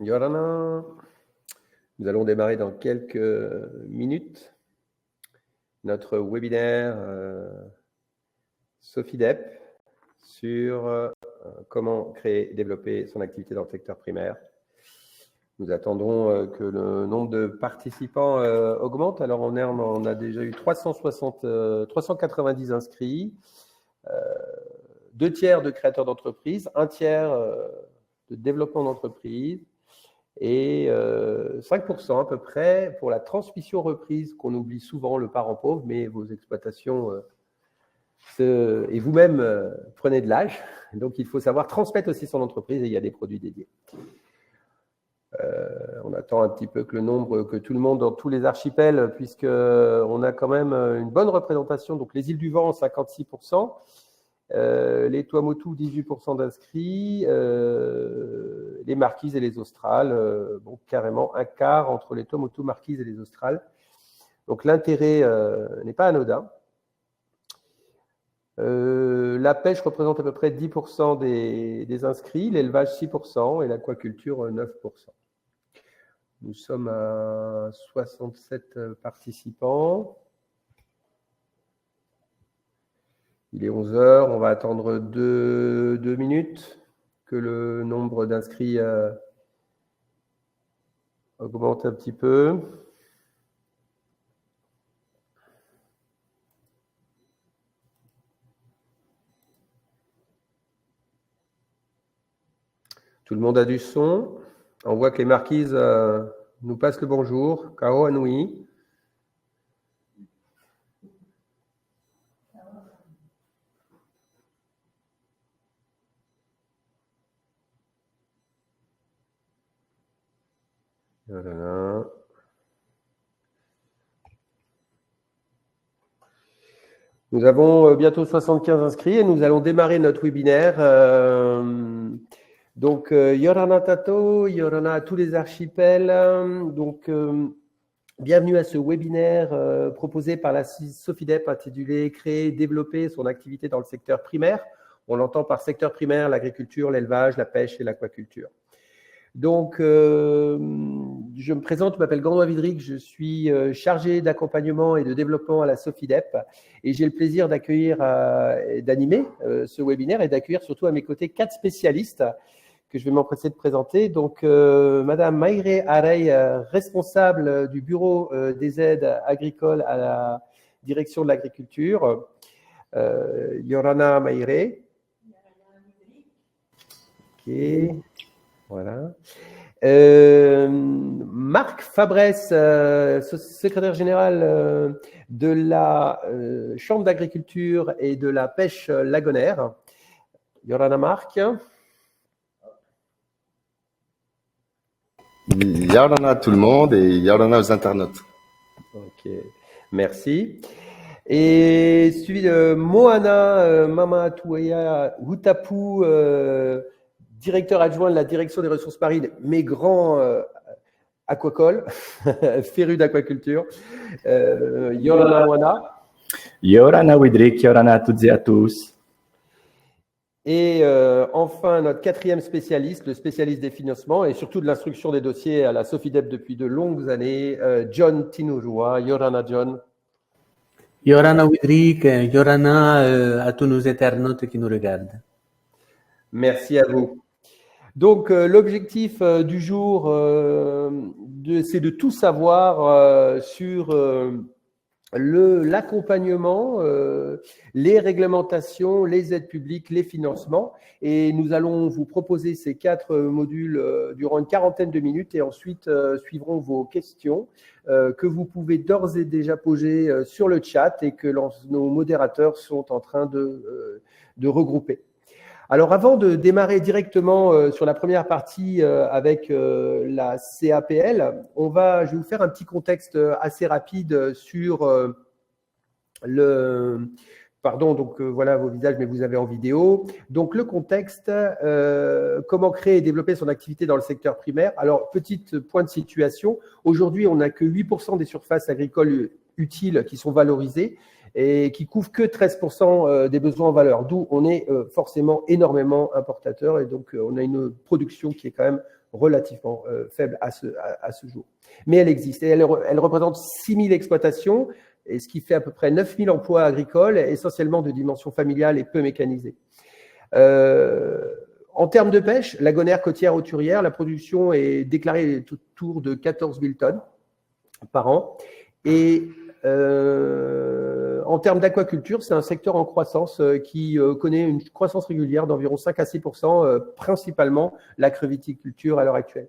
Yorana, nous allons démarrer dans quelques minutes notre webinaire SOFIDEP sur comment créer et développer son activité dans le secteur primaire. Nous attendons que le nombre de participants augmente. Alors on a déjà eu 390 inscrits, 2 tiers de créateurs d'entreprise, 1 tiers de développement d'entreprise et 5% à peu près pour la transmission reprise qu'on oublie souvent, le parent pauvre, mais vos exploitations et vous-même prenez de l'âge. Donc il faut savoir transmettre aussi son entreprise et il y a des produits dédiés. On attend un petit peu que le nombre, que tout le monde dans tous les archipels, puisqu'on a quand même une bonne représentation. Donc les îles du Vent, 56%, les Tuamotu, 18% d'inscrits, les Marquises et les Australes, bon, carrément un quart entre les Tuamotu, Marquises et les Australes. Donc l'intérêt n'est pas anodin. La pêche représente à peu près 10% des inscrits, l'élevage 6% et l'aquaculture 9%. Nous sommes à 67 participants. Il est 11 heures, on va attendre 2 minutes que le nombre d'inscrits augmente un petit peu. Tout le monde a du son. On voit que les marquises nous passent le bonjour. Kao Anui. Voilà. Nous avons bientôt 75 inscrits et nous allons démarrer notre webinaire. Donc, Yorana Tato, Yorana à tous les archipels. Donc, bienvenue à ce webinaire proposé par la SOFIDEP intitulé « Créer et développer son activité dans le secteur primaire ». On l'entend par secteur primaire, l'agriculture, l'élevage, la pêche et l'aquaculture. Donc, je me présente, je m'appelle Gandouin Vidric, je suis chargé d'accompagnement et de développement à la SOFIDEP et j'ai le plaisir d'accueillir, d'animer ce webinaire et d'accueillir surtout à mes côtés 4 spécialistes que je vais m'empresser de présenter. Donc, Madame Maïré Arey, responsable du bureau des aides agricoles à la direction de l'agriculture. Yorana Maïré. Ok, voilà. Marc Fabrès, secrétaire général de la Chambre d'agriculture et de la pêche lagonaire. Yorana Marc. Yorana à tout le monde et Yorana aux internautes. Ok, merci. Et suivi de Moana Mamatuaya Hutapu, directeur adjoint de la direction des ressources marines, mais grand aquacole, féru d'aquaculture. Yorana Moana. Yorana Widric, Yorana à toutes et à tous. Et enfin, notre 4e spécialiste, le spécialiste des financements et surtout de l'instruction des dossiers à la SOFIDEP depuis de longues années, John Tinurua. Yorana John. Yorana Widric, Yorana à tous nos internautes qui nous regardent. Merci à vous. Donc, l'objectif du jour, c'est de tout savoir sur l'accompagnement, les réglementations, les aides publiques, les financements. Et nous allons vous proposer ces 4 modules durant une quarantaine de minutes et ensuite suivront vos questions que vous pouvez d'ores et déjà poser sur le chat et que nos modérateurs sont en train de regrouper. Alors, avant de démarrer directement sur la première partie avec la CAPL, je vais vous faire un petit contexte assez rapide sur Pardon, donc voilà vos visages, mais vous avez en vidéo. Donc, le contexte, comment créer et développer son activité dans le secteur primaire. Alors, petit point de situation. Aujourd'hui, on n'a que 8% des surfaces agricoles utiles qui sont valorisées et qui couvrent que 13% des besoins en valeur. D'où on est forcément énormément importateur et donc on a une production qui est quand même relativement faible à ce jour. Mais elle existe et elle représente 6 000 exploitations, et ce qui fait à peu près 9 000 emplois agricoles, essentiellement de dimension familiale et peu mécanisée. En termes de pêche, lagonaire, côtière, hauturière, la production est déclarée autour de 14 000 tonnes par an. Et en termes d'aquaculture, c'est un secteur en croissance qui connaît une croissance régulière d'environ 5 à 6%, principalement l'acroviticulture à l'heure actuelle.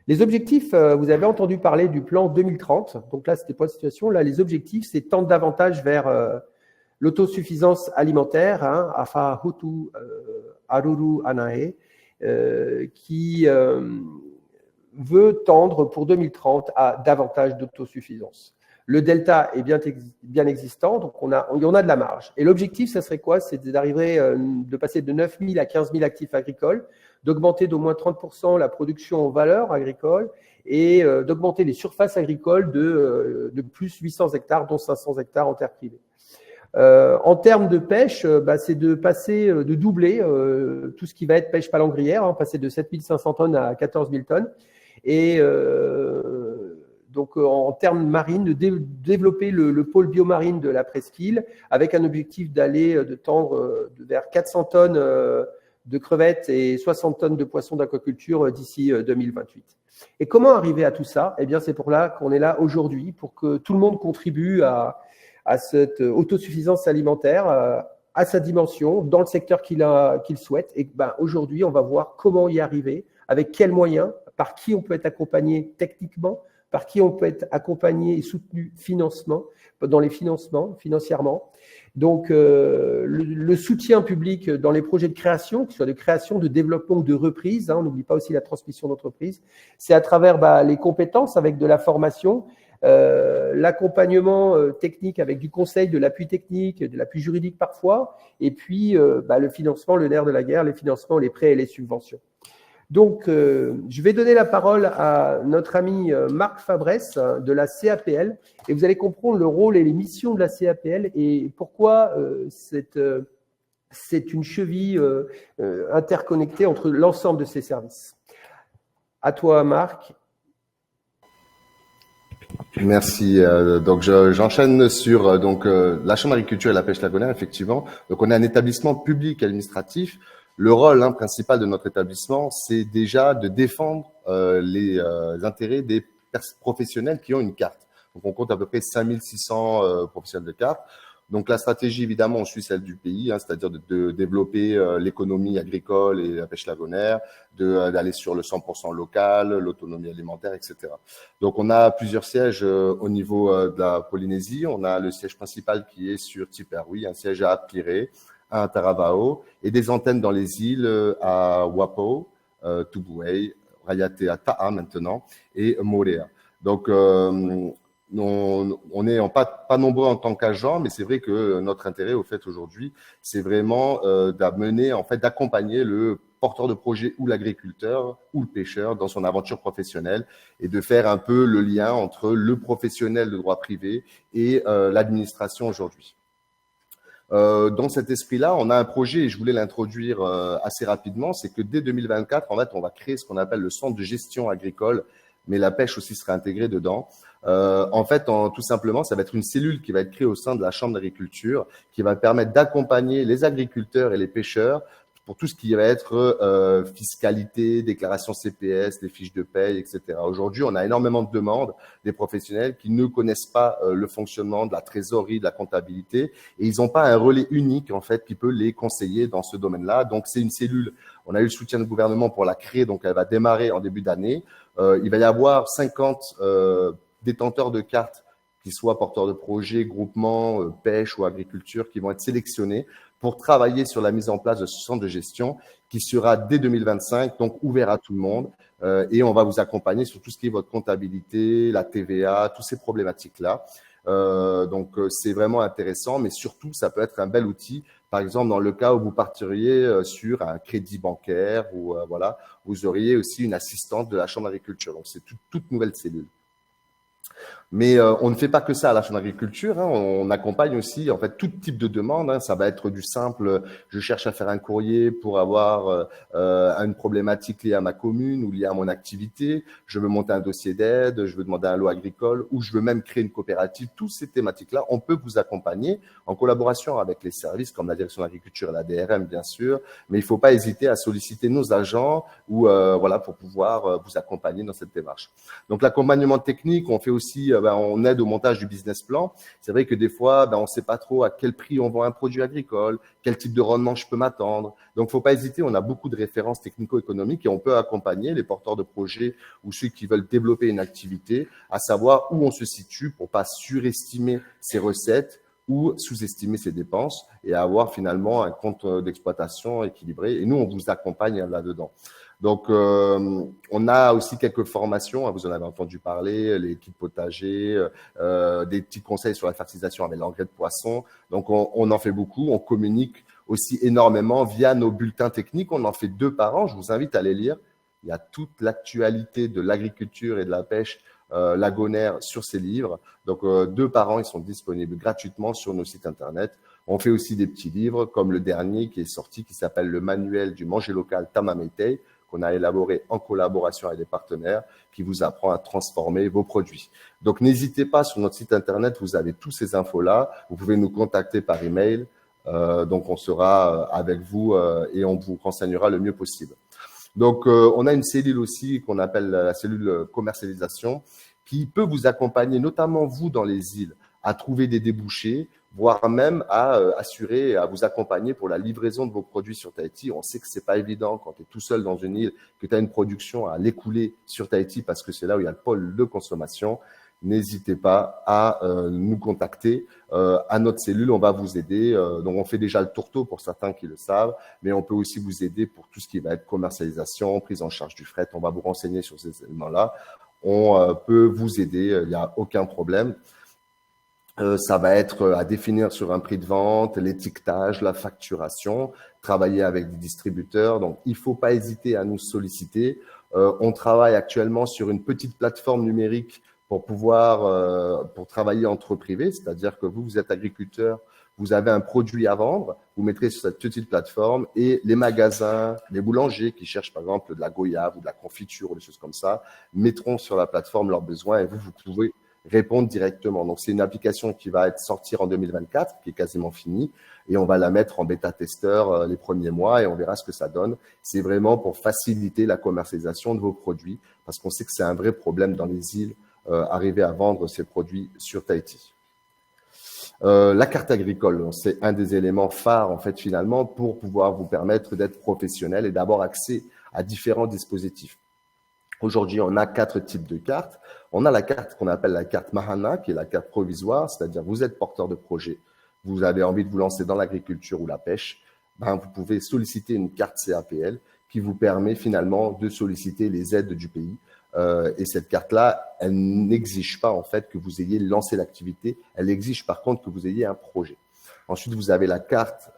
Les objectifs, vous avez entendu parler du plan 2030. Donc là, c'était pas la situation. Là, les objectifs, c'est tendre davantage vers l'autosuffisance alimentaire, Afa Hutu Aruru Anae, qui veut tendre pour 2030 à davantage d'autosuffisance. Le delta est bien existant, donc il y en a de la marge. Et l'objectif, ça serait quoi? C'est d'arriver, de passer de 9 000 à 15 000 actifs agricoles, d'augmenter d'au moins 30% la production en valeur agricole et d'augmenter les surfaces agricoles de plus 800 hectares, dont 500 hectares en terre privée. En termes de pêche, c'est de doubler tout ce qui va être pêche palangrière, passer de 7 500 tonnes à 14 000 tonnes. Et donc, en termes marines, de développer le pôle biomarine de la presqu'île avec un objectif de tendre vers 400 tonnes de crevettes et 60 tonnes de poissons d'aquaculture d'ici 2028. Et comment arriver à tout ça? Eh bien, c'est pour là qu'on est là aujourd'hui, pour que tout le monde contribue à cette autosuffisance alimentaire, à sa dimension, dans le secteur qu'il souhaite. Et aujourd'hui, on va voir comment y arriver, avec quels moyens, par qui on peut être accompagné techniquement, par qui on peut être accompagné et soutenu financièrement. Donc, le soutien public dans les projets de création, que ce soit de création, de développement ou de reprise, on n'oublie pas aussi la transmission d'entreprise, c'est à travers les compétences avec de la formation, l'accompagnement technique avec du conseil, de l'appui technique, de l'appui juridique parfois, et puis le financement, le nerf de la guerre, les financements, les prêts et les subventions. Donc, je vais donner la parole à notre ami Marc Fabresse de la CAPL et vous allez comprendre le rôle et les missions de la CAPL et pourquoi c'est une cheville interconnectée entre l'ensemble de ces services. À toi, Marc. Merci. Donc, j'enchaîne sur la Chambre d'agriculture et la pêche lagonaire, effectivement. Donc, on est un établissement public administratif. Le rôle principal de notre établissement, c'est déjà de défendre les intérêts des professionnels qui ont une carte. Donc, on compte à peu près 5600 professionnels de carte. Donc, la stratégie, évidemment, on suit celle du pays, c'est-à-dire de développer l'économie agricole et la pêche lagonaire, d'aller sur le 100% local, l'autonomie alimentaire, etc. Donc, on a plusieurs sièges au niveau de la Polynésie. On a le siège principal qui est sur Tiperui, un siège à Apiré, à Taravao, et des antennes dans les îles à Wapo, Tubuai, Rayatea Ta'a maintenant, et Moorea. Donc, on est pas nombreux en tant qu'agents, mais c'est vrai que notre intérêt, au fait, aujourd'hui, c'est vraiment d'amener, en fait, d'accompagner le porteur de projet ou l'agriculteur ou le pêcheur dans son aventure professionnelle et de faire un peu le lien entre le professionnel de droit privé et l'administration aujourd'hui. Dans cet esprit-là, on a un projet, et je voulais l'introduire assez rapidement, c'est que dès 2024, en fait, on va créer ce qu'on appelle le centre de gestion agricole, mais la pêche aussi sera intégrée dedans. En fait, tout simplement, ça va être une cellule qui va être créée au sein de la Chambre d'agriculture, qui va permettre d'accompagner les agriculteurs et les pêcheurs pour tout ce qui va être fiscalité, déclaration CPS, des fiches de paye, etc. Aujourd'hui, on a énormément de demandes des professionnels qui ne connaissent pas le fonctionnement de la trésorerie, de la comptabilité, et ils n'ont pas un relais unique en fait qui peut les conseiller dans ce domaine-là. Donc, c'est une cellule. On a eu le soutien du gouvernement pour la créer, donc elle va démarrer en début d'année. Il va y avoir 50 détenteurs de cartes qui soient porteurs de projets, groupements, pêche ou agriculture, qui vont être sélectionnés pour travailler sur la mise en place de ce centre de gestion qui sera dès 2025, donc ouvert à tout le monde. Et on va vous accompagner sur tout ce qui est votre comptabilité, la TVA, toutes ces problématiques-là. Donc, c'est vraiment intéressant, mais surtout, ça peut être un bel outil. Par exemple, dans le cas où vous partiriez sur un crédit bancaire ou voilà, vous auriez aussi une assistante de la Chambre d'agriculture. Donc, c'est toute nouvelle cellule. Mais on ne fait pas que ça à la Chambre d'agriculture. Hein. On accompagne aussi en fait tout type de demande. Hein. Ça va être du simple, je cherche à faire un courrier pour avoir une problématique liée à ma commune ou liée à mon activité. Je veux monter un dossier d'aide, je veux demander un lot agricole ou je veux même créer une coopérative. Toutes ces thématiques-là, on peut vous accompagner en collaboration avec les services comme la direction de l'agriculture et la DRM bien sûr. Mais il ne faut pas hésiter à solliciter nos agents ou voilà pour pouvoir vous accompagner dans cette démarche. Donc l'accompagnement technique, on fait aussi on aide au montage du business plan. C'est vrai que des fois, on ne sait pas trop à quel prix on vend un produit agricole, quel type de rendement je peux m'attendre. Donc, faut pas hésiter. On a beaucoup de références technico-économiques et on peut accompagner les porteurs de projets ou ceux qui veulent développer une activité à savoir où on se situe pour pas surestimer ses recettes ou sous-estimer ses dépenses et avoir finalement un compte d'exploitation équilibré. Et nous, on vous accompagne là-dedans. Donc, on a aussi quelques formations, vous en avez entendu parler, les kits potagers, des petits conseils sur la fertilisation avec l'engrais de poisson. Donc, on en fait beaucoup, on communique aussi énormément via nos bulletins techniques. On en fait 2 par an, je vous invite à les lire. Il y a toute l'actualité de l'agriculture et de la pêche lagonaire sur ces livres. Donc, 2 par an, ils sont disponibles gratuitement sur nos sites internet. On fait aussi des petits livres comme le dernier qui est sorti, qui s'appelle le manuel du manger local Tamametei, qu'on a élaboré en collaboration avec des partenaires, qui vous apprend à transformer vos produits. Donc, n'hésitez pas, sur notre site internet, vous avez tous ces infos-là. Vous pouvez nous contacter par email. Donc, on sera avec vous et on vous renseignera le mieux possible. Donc, on a une cellule aussi qu'on appelle la cellule commercialisation qui peut vous accompagner, notamment vous dans les îles, à trouver des débouchés, voire même à assurer et à vous accompagner pour la livraison de vos produits sur Tahiti. On sait que c'est pas évident quand tu es tout seul dans une île, que tu as une production à l'écouler sur Tahiti parce que c'est là où il y a le pôle de consommation. N'hésitez pas à nous contacter. À notre cellule, on va vous aider. Donc, on fait déjà le tourteau pour certains qui le savent, mais on peut aussi vous aider pour tout ce qui va être commercialisation, prise en charge du fret. On va vous renseigner sur ces éléments-là. On peut vous aider, il n'y a aucun problème. Ça va être à définir sur un prix de vente, l'étiquetage, la facturation, travailler avec des distributeurs. Donc, il ne faut pas hésiter à nous solliciter. On travaille actuellement sur une petite plateforme numérique pour pouvoir pour travailler entre privés, c'est-à-dire que vous êtes agriculteur, vous avez un produit à vendre, vous mettrez sur cette petite plateforme et les magasins, les boulangers qui cherchent par exemple de la goyave ou de la confiture ou des choses comme ça, mettront sur la plateforme leurs besoins et vous pouvez répondre directement. Donc, c'est une application qui va être sortie en 2024, qui est quasiment finie, et on va la mettre en bêta-testeur les premiers mois et on verra ce que ça donne. C'est vraiment pour faciliter la commercialisation de vos produits parce qu'on sait que c'est un vrai problème dans les îles, arriver à vendre ces produits sur Tahiti. La carte agricole, c'est un des éléments phares en fait finalement pour pouvoir vous permettre d'être professionnel et d'avoir accès à différents dispositifs. Aujourd'hui, on a 4 types de cartes. On a la carte qu'on appelle la carte Mahana, qui est la carte provisoire, c'est-à-dire vous êtes porteur de projet, vous avez envie de vous lancer dans l'agriculture ou la pêche, vous pouvez solliciter une carte CAPL qui vous permet finalement de solliciter les aides du pays. Et cette carte-là, elle n'exige pas en fait que vous ayez lancé l'activité, elle exige par contre que vous ayez un projet. Ensuite, vous avez la carte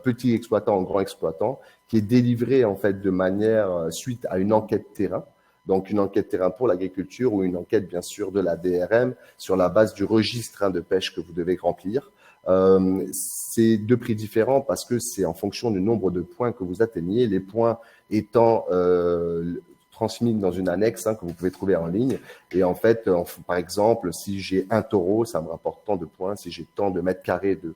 petit exploitant, grand exploitant, qui est délivrée en fait de manière suite à une enquête terrain. Donc, une enquête terrain pour l'agriculture ou une enquête, bien sûr, de la DRM sur la base du registre de pêche que vous devez remplir. C'est 2 prix différents parce que c'est en fonction du nombre de points que vous atteignez, les points étant transmis dans une annexe que vous pouvez trouver en ligne. Et en fait, par exemple, si j'ai un taureau, ça me rapporte tant de points. Si j'ai tant de mètres carrés de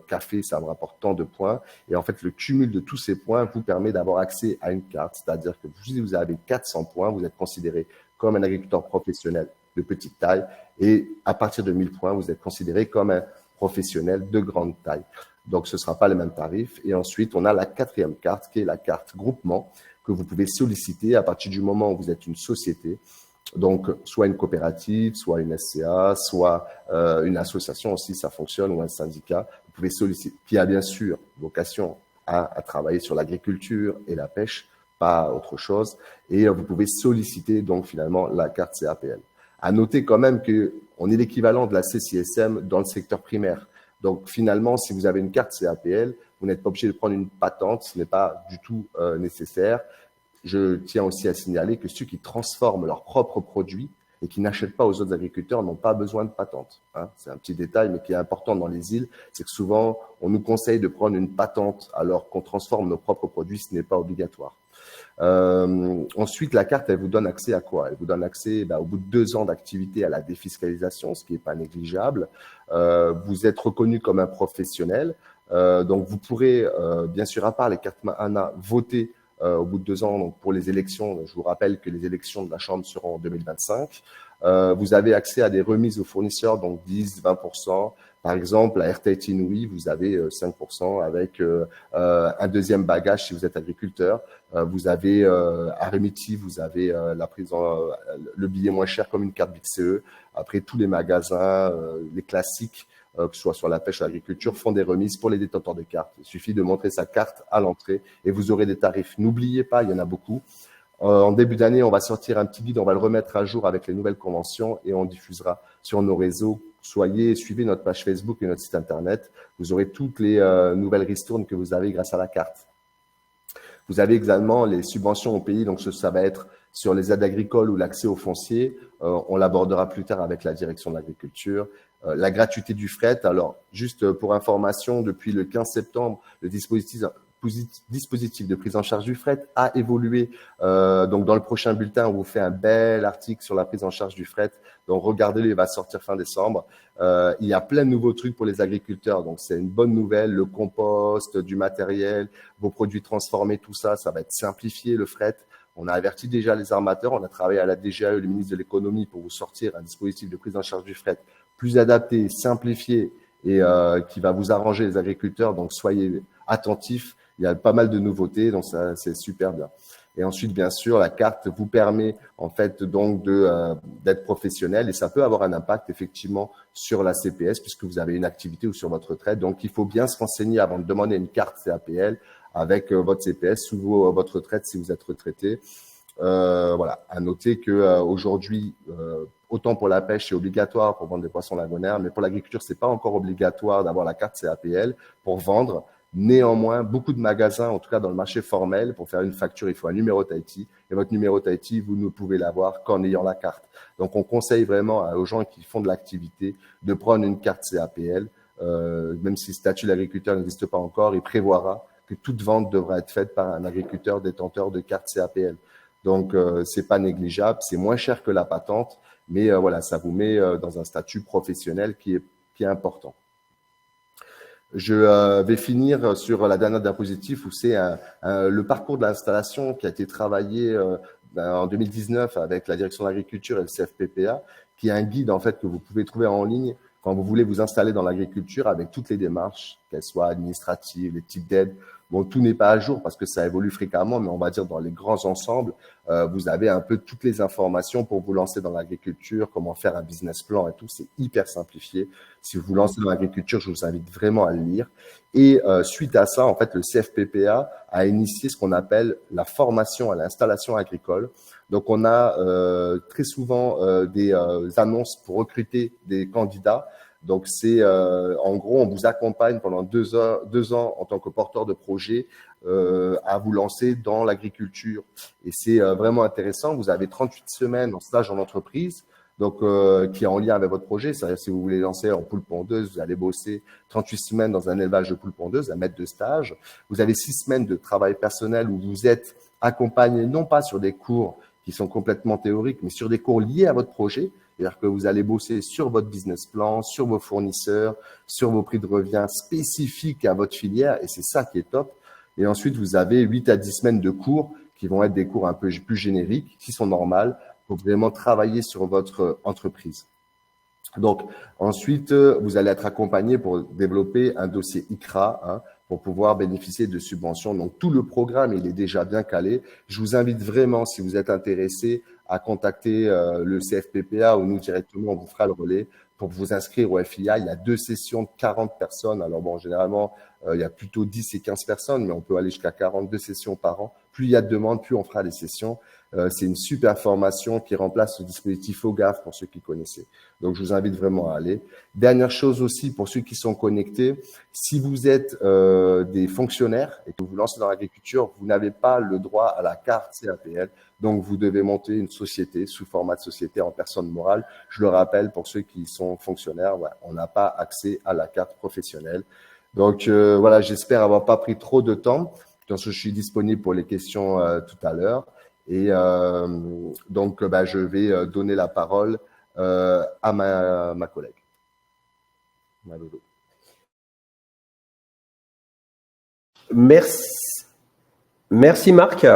café, ça me rapporte tant de points. Et en fait, le cumul de tous ces points vous permet d'avoir accès à une carte. C'est-à-dire que si vous avez 400 points, vous êtes considéré comme un agriculteur professionnel de petite taille. Et à partir de 1000 points, vous êtes considéré comme un professionnel de grande taille. Donc, ce ne sera pas les mêmes tarifs. Et ensuite, on a la 4e carte, qui est la carte groupement, que vous pouvez solliciter à partir du moment où vous êtes une société. Donc, soit une coopérative, soit une SCA, soit une association aussi, ça fonctionne, ou un syndicat. Vous pouvez solliciter, qui a bien sûr vocation à travailler sur l'agriculture et la pêche, pas autre chose. Et vous pouvez solliciter donc finalement la carte CAPL. À noter quand même qu'on est l'équivalent de la CCSM dans le secteur primaire. Donc, finalement, si vous avez une carte CAPL, vous n'êtes pas obligé de prendre une patente, ce n'est pas du tout nécessaire. Je tiens aussi à signaler que ceux qui transforment leurs propres produits et qui n'achètent pas aux autres agriculteurs n'ont pas besoin de patente. C'est un petit détail, mais qui est important dans les îles, c'est que souvent, on nous conseille de prendre une patente alors qu'on transforme nos propres produits, ce n'est pas obligatoire. Ensuite, la carte, elle vous donne accès à quoi? Elle vous donne accès, au bout de 2 ans d'activité, à la défiscalisation, ce qui n'est pas négligeable. Vous êtes reconnu comme un professionnel. Donc, vous pourrez, bien sûr, à part les cartes ANA, voter au bout de 2 ans donc pour les élections. Je vous rappelle que les élections de la Chambre seront en 2025. Vous avez accès à des remises aux fournisseurs, donc 10, 20%. Par exemple, à RTT Inouï, vous avez 5% avec un deuxième bagage si vous êtes agriculteur. Vous avez à Remiti, vous avez la prise le billet moins cher comme une carte BICE. Après, tous les magasins, les classiques, que ce soit sur la pêche ou l'agriculture, font des remises pour les détenteurs de cartes. Il suffit de montrer sa carte à l'entrée et vous aurez des tarifs. N'oubliez pas, il y en a beaucoup. En début d'année, on va sortir un petit guide, on va le remettre à jour avec les nouvelles conventions et on diffusera sur nos réseaux. Suivez notre page Facebook et notre site internet. Vous aurez toutes les nouvelles ristournes que vous avez grâce à la carte. Vous avez également les subventions au pays, donc ça va être sur les aides agricoles ou l'accès au foncier. On l'abordera plus tard avec la direction de l'agriculture. La gratuité du fret. Alors, juste pour information, depuis le 15 septembre, le dispositif de prise en charge du fret a évolué. Donc, dans le prochain bulletin, on vous fait un bel article sur la prise en charge du fret. Donc, regardez-le, il va sortir fin décembre. Il y a plein de nouveaux trucs pour les agriculteurs. Donc, c'est une bonne nouvelle. Le compost, du matériel, vos produits transformés, tout ça, ça va être simplifié, le fret. On a averti déjà les armateurs. On a travaillé à la DGAE, le ministre de l'économie, pour vous sortir un dispositif de prise en charge du fret plus adapté, simplifié et qui va vous arranger les agriculteurs. Donc, soyez attentifs. Il y a pas mal de nouveautés, donc ça, c'est super bien. Et ensuite, bien sûr, la carte vous permet en fait donc d'être professionnel et ça peut avoir un impact effectivement sur la CPS puisque vous avez une activité ou sur votre retraite. Donc, il faut bien se renseigner avant de demander une carte CAPL avec votre CPS sous votre retraite si vous êtes retraité. Voilà, à noter que aujourd'hui, autant pour la pêche, c'est obligatoire pour vendre des poissons lagonaires, mais pour l'agriculture, c'est pas encore obligatoire d'avoir la carte CAPL pour vendre. Néanmoins, beaucoup de magasins, en tout cas dans le marché formel, pour faire une facture, il faut un numéro Tahiti. Et votre numéro Tahiti, vous ne pouvez l'avoir qu'en ayant la carte. Donc, on conseille vraiment aux gens qui font de l'activité de prendre une carte CAPL. Même si le statut d'agriculteur n'existe pas encore, il prévoira que toute vente devra être faite par un agriculteur détenteur de carte CAPL. Donc, c'est pas négligeable, c'est moins cher que la patente, mais voilà, ça vous met dans un statut professionnel qui est important. Je vais finir sur la dernière diapositive où c'est le parcours de l'installation qui a été travaillé en 2019 avec la direction de l'agriculture et le CFPPA, qui est un guide en fait que vous pouvez trouver en ligne quand vous voulez vous installer dans l'agriculture avec toutes les démarches, qu'elles soient administratives, les types d'aides. Bon, tout n'est pas à jour parce que ça évolue fréquemment, mais on va dire dans les grands ensembles, vous avez un peu toutes les informations pour vous lancer dans l'agriculture, comment faire un business plan et tout. C'est hyper simplifié. Si vous vous lancez dans l'agriculture, je vous invite vraiment à le lire. Et suite à ça, en fait, le CFPPA a initié ce qu'on appelle la formation à l'installation agricole. Donc, on a très souvent des annonces pour recruter des candidats. Donc, c'est en gros, on vous accompagne pendant 2 ans en tant que porteur de projet à vous lancer dans l'agriculture. Et c'est vraiment intéressant. Vous avez 38 semaines en stage en entreprise, donc qui est en lien avec votre projet. C'est-à-dire, si vous voulez lancer en poule pondeuse, vous allez bosser 38 semaines dans un élevage de poules pondeuses, 1 mètre de stage. Vous avez 6 semaines de travail personnel où vous êtes accompagné, non pas sur des cours qui sont complètement théoriques, mais sur des cours liés à votre projet. C'est-à-dire que vous allez bosser sur votre business plan, sur vos fournisseurs, sur vos prix de revient spécifiques à votre filière, et c'est ça qui est top. Et ensuite, vous avez 8 à 10 semaines de cours qui vont être des cours un peu plus génériques, qui sont normales, pour vraiment travailler sur votre entreprise. Donc, ensuite, vous allez être accompagné pour développer un dossier ICRA, pour pouvoir bénéficier de subventions. Donc, tout le programme, il est déjà bien calé. Je vous invite vraiment, si vous êtes intéressé, à contacter le CFPPA ou nous directement, on vous fera le relais pour vous inscrire au FIA. Il y a 2 sessions de 40 personnes. Alors bon, généralement, il y a plutôt 10 et 15 personnes, mais on peut aller jusqu'à 42 sessions par an. Plus il y a de demandes, plus on fera des sessions. C'est une super formation qui remplace le dispositif OGAF pour ceux qui connaissaient. Donc, je vous invite vraiment à aller. Dernière chose aussi, pour ceux qui sont connectés, si vous êtes des fonctionnaires et que vous vous lancez dans l'agriculture, vous n'avez pas le droit à la carte CAPL. Donc, vous devez monter une société sous format de société en personne morale. Je le rappelle, pour ceux qui sont fonctionnaires, ouais, on n'a pas accès à la carte professionnelle. Donc, voilà, j'espère avoir pas pris trop de temps. Je suis disponible pour les questions tout à l'heure. Et donc, je vais donner la parole à ma collègue. Merci Marc.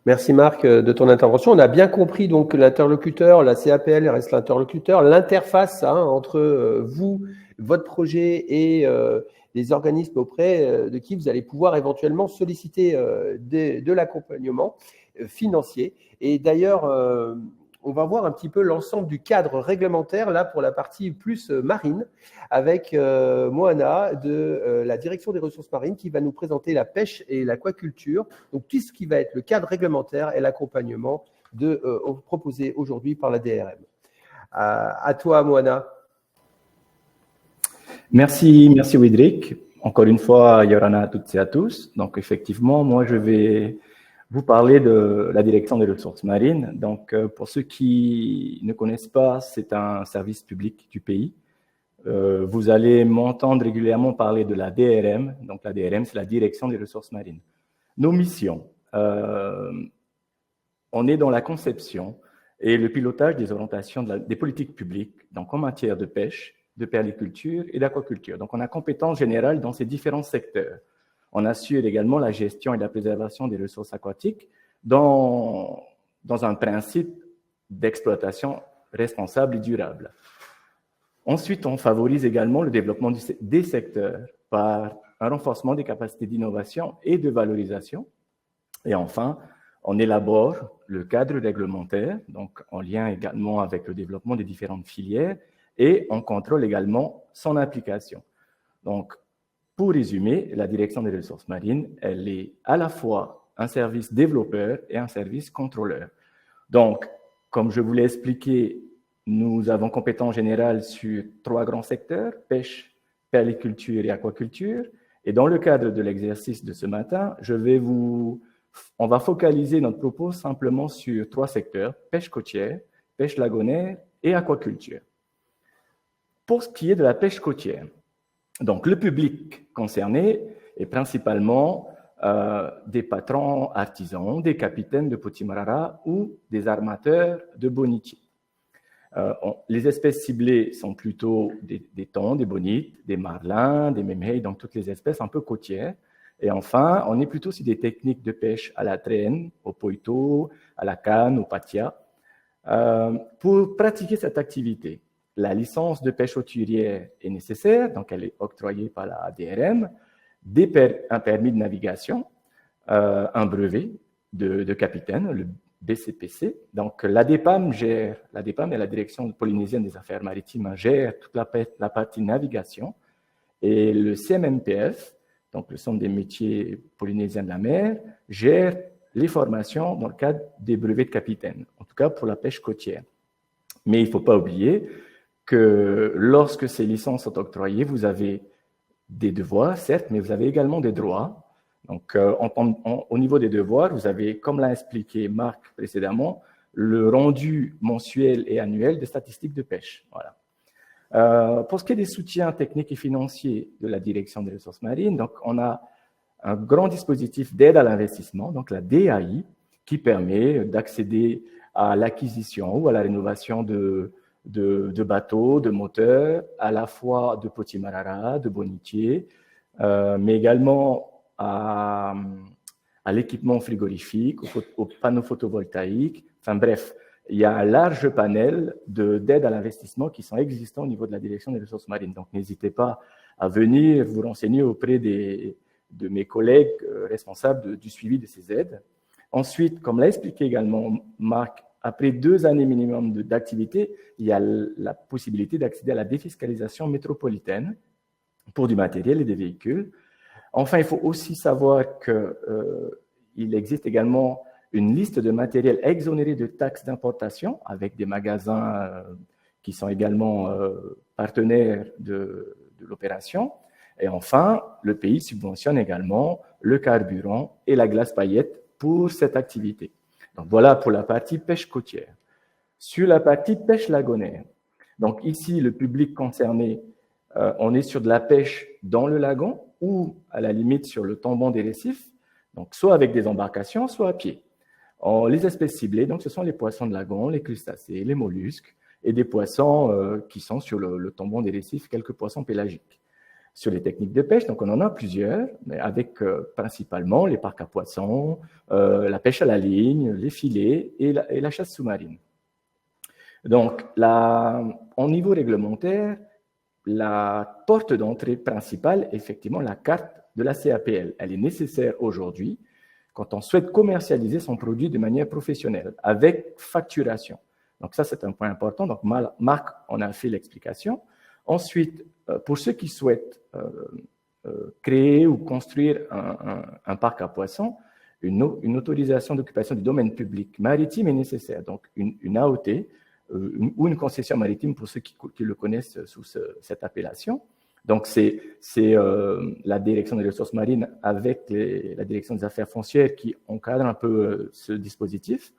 Merci Marc de ton intervention. On a bien compris donc que l'interlocuteur, la CAPL reste l'interlocuteur, l'interface entre vous, votre projet et les organismes auprès de qui vous allez pouvoir éventuellement solliciter de l'accompagnement financier. Et d'ailleurs, on va voir un petit peu l'ensemble du cadre réglementaire là pour la partie plus marine avec Moana de la direction des ressources marines qui va nous présenter la pêche et l'aquaculture. Donc tout ce qui va être le cadre réglementaire et l'accompagnement proposé aujourd'hui par la DRM. À toi, Moana. Merci Widrick. Encore une fois, Yorana à toutes et à tous. Donc effectivement, moi je vais vous parler de la direction des ressources marines. Donc pour ceux qui ne connaissent pas, c'est un service public du pays. Vous allez m'entendre régulièrement parler de la DRM. Donc la DRM, c'est la direction des ressources marines. Nos missions, on est dans la conception et le pilotage des orientations des politiques publiques, donc en matière de pêche, de perliculture et d'aquaculture. Donc, on a compétence générale dans ces différents secteurs. On assure également la gestion et la préservation des ressources aquatiques dans un principe d'exploitation responsable et durable. Ensuite, on favorise également le développement des secteurs par un renforcement des capacités d'innovation et de valorisation. Et enfin, on élabore le cadre réglementaire, donc en lien également avec le développement des différentes filières, et on contrôle également son application. Donc, pour résumer, la direction des ressources marines, elle est à la fois un service développeur et un service contrôleur. Donc, comme je vous l'ai expliqué, nous avons compétence générale sur 3 grands secteurs, pêche, perliculture et aquaculture. Et dans le cadre de l'exercice de ce matin, on va focaliser notre propos simplement sur 3 secteurs, pêche côtière, pêche lagonaire et aquaculture. Pour ce qui est de la pêche côtière, donc le public concerné est principalement des patrons artisans, des capitaines de potimarara ou des armateurs de bonitiers. Les espèces ciblées sont plutôt des thons, des bonites, des marlins, des mémeilles, donc toutes les espèces un peu côtières. Et enfin, on est plutôt sur des techniques de pêche à la traîne, au poito, à la canne, au patia. Pour pratiquer cette activité, la licence de pêche hauturière est nécessaire, donc elle est octroyée par la DRM, un permis de navigation, un brevet de capitaine, le BCPC. Donc l'ADEPAM est la Direction polynésienne des affaires maritimes, gère toute la partie navigation, et le CMMPF, donc le Centre des métiers polynésiens de la mer, gère les formations dans le cadre des brevets de capitaine, en tout cas pour la pêche côtière. Mais il ne faut pas oublier que lorsque ces licences sont octroyées, vous avez des devoirs, certes, mais vous avez également des droits. Donc, au niveau des devoirs, vous avez, comme l'a expliqué Marc précédemment, le rendu mensuel et annuel des statistiques de pêche. Voilà. Pour ce qui est des soutiens techniques et financiers de la direction des ressources marines, donc on a un grand dispositif d'aide à l'investissement, donc la DAI, qui permet d'accéder à l'acquisition ou à la rénovation de bateaux, de moteurs, à la fois de potimarara, de bonitiers, mais également à l'équipement frigorifique, aux panneaux photovoltaïques. Enfin bref, il y a un large panel d'aide à l'investissement qui sont existants au niveau de la direction des ressources marines. Donc n'hésitez pas à venir vous renseigner auprès de mes collègues responsables du suivi de ces aides. Ensuite, comme l'a expliqué également Marc, après 2 années minimum d'activité, il y a la possibilité d'accéder à la défiscalisation métropolitaine pour du matériel et des véhicules. Enfin, il faut aussi savoir qu'il existe également une liste de matériel exonéré de taxes d'importation avec des magasins qui sont également partenaires de l'opération. Et enfin, le pays subventionne également le carburant et la glace paillette pour cette activité. Donc voilà pour la partie pêche côtière. Sur la partie pêche lagonaire, donc ici, le public concerné, on est sur de la pêche dans le lagon ou à la limite sur le tombant des récifs, donc soit avec des embarcations, soit à pied. Les espèces ciblées, donc ce sont les poissons de lagon, les crustacés, les mollusques et des poissons qui sont sur le tombant des récifs, quelques poissons pélagiques. Sur les techniques de pêche, donc on en a plusieurs, mais avec principalement les parcs à poissons, la pêche à la ligne, les filets et la chasse sous-marine. Donc, au niveau réglementaire, la porte d'entrée principale est effectivement la carte de la CAPL. Elle est nécessaire aujourd'hui quand on souhaite commercialiser son produit de manière professionnelle, avec facturation. Donc ça, c'est un point important. Donc Marc en a fait l'explication. Ensuite, pour ceux qui souhaitent créer ou construire un parc à poissons, une autorisation d'occupation du domaine public maritime est nécessaire. Donc une AOT ou une concession maritime pour ceux qui le connaissent sous cette appellation. Donc, c'est la direction des ressources marines avec la direction des affaires foncières qui encadre un peu ce dispositif.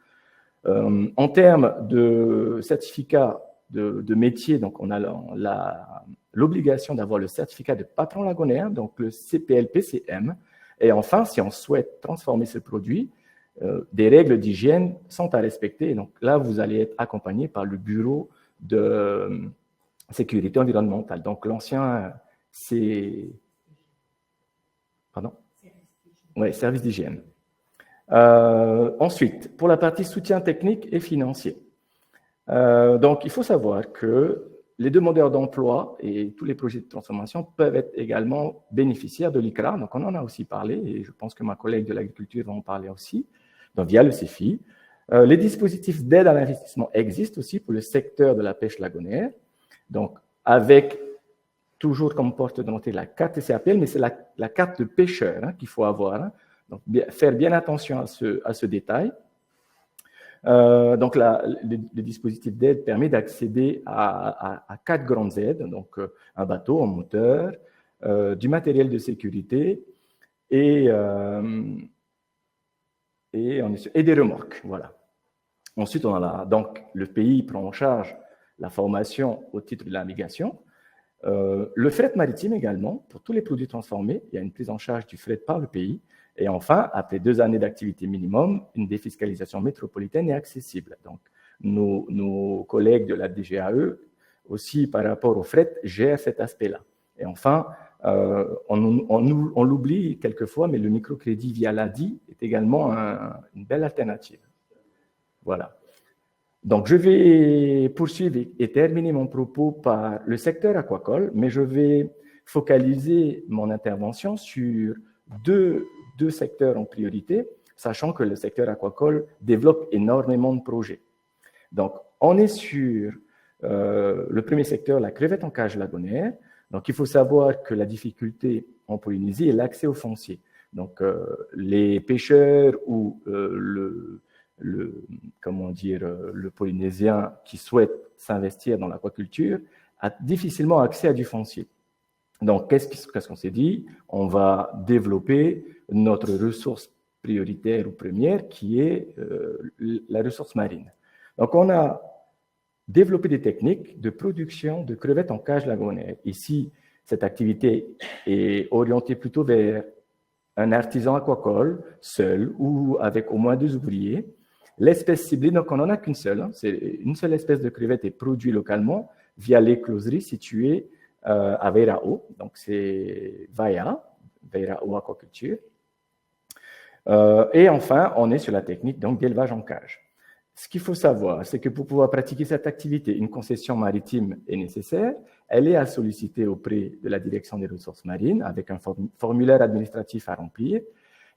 En termes de certificat de métier, donc on a l'obligation d'avoir le certificat de patron lagonaire, donc le CPL-PCM. Et enfin, si on souhaite transformer ce produit, des règles d'hygiène sont à respecter. Donc là, vous allez être accompagné par le bureau de sécurité environnementale. Donc l'ancien, c'est... Pardon ? Oui, service d'hygiène. Ensuite, pour la partie soutien technique et financier. Donc, il faut savoir que les demandeurs d'emploi et tous les projets de transformation peuvent être également bénéficiaires de l'ICRA. Donc, on en a aussi parlé et je pense que ma collègue de l'agriculture va en parler aussi. Donc, via le CEFI. Les dispositifs d'aide à l'investissement existent aussi pour le secteur de la pêche lagonaire. Donc, avec toujours comme porte d'entrée la carte CAPL, mais c'est la carte de pêcheur qu'il faut avoir. Donc, faire bien attention à ce détail. Donc, le dispositif d'aide permet d'accéder à 4 grandes aides, donc un bateau, un moteur, du matériel de sécurité et des remorques. Voilà. Ensuite, donc, le pays prend en charge la formation au titre de la navigation. Le fret maritime également, pour tous les produits transformés, il y a une prise en charge du fret par le pays. Et enfin, après 2 années d'activité minimum, une défiscalisation métropolitaine est accessible. Donc, nos collègues de la DGAE, aussi par rapport au fret, gèrent cet aspect-là. Et enfin, on l'oublie quelquefois, mais le microcrédit via l'ADI est également une belle alternative. Voilà. Donc, je vais poursuivre et terminer mon propos par le secteur aquacole, mais je vais focaliser mon intervention sur deux secteurs en priorité, sachant que le secteur aquacole développe énormément de projets. Donc, on est sur le premier secteur, la crevette en cage lagonaire. Donc, il faut savoir que la difficulté en Polynésie est l'accès au foncier. Donc, les pêcheurs ou le Polynésien qui souhaite s'investir dans l'aquaculture a difficilement accès à du foncier. Donc, qu'est-ce qu'on s'est dit? On va développer notre ressource prioritaire ou première qui est la ressource marine. Donc, on a développé des techniques de production de crevettes en cage lagonaire. Ici, cette activité est orientée plutôt vers un artisan aquacole, seul ou avec au moins 2 ouvriers. L'espèce ciblée, donc on n'en a qu'une seule. C'est une seule espèce de crevette est produite localement via l'écloserie située à Veirao. Donc c'est Veirao Aquaculture. Et enfin, on est sur la technique d'élevage en cage. Ce qu'il faut savoir, c'est que pour pouvoir pratiquer cette activité, une concession maritime est nécessaire. Elle est à solliciter auprès de la direction des ressources marines avec un formulaire administratif à remplir.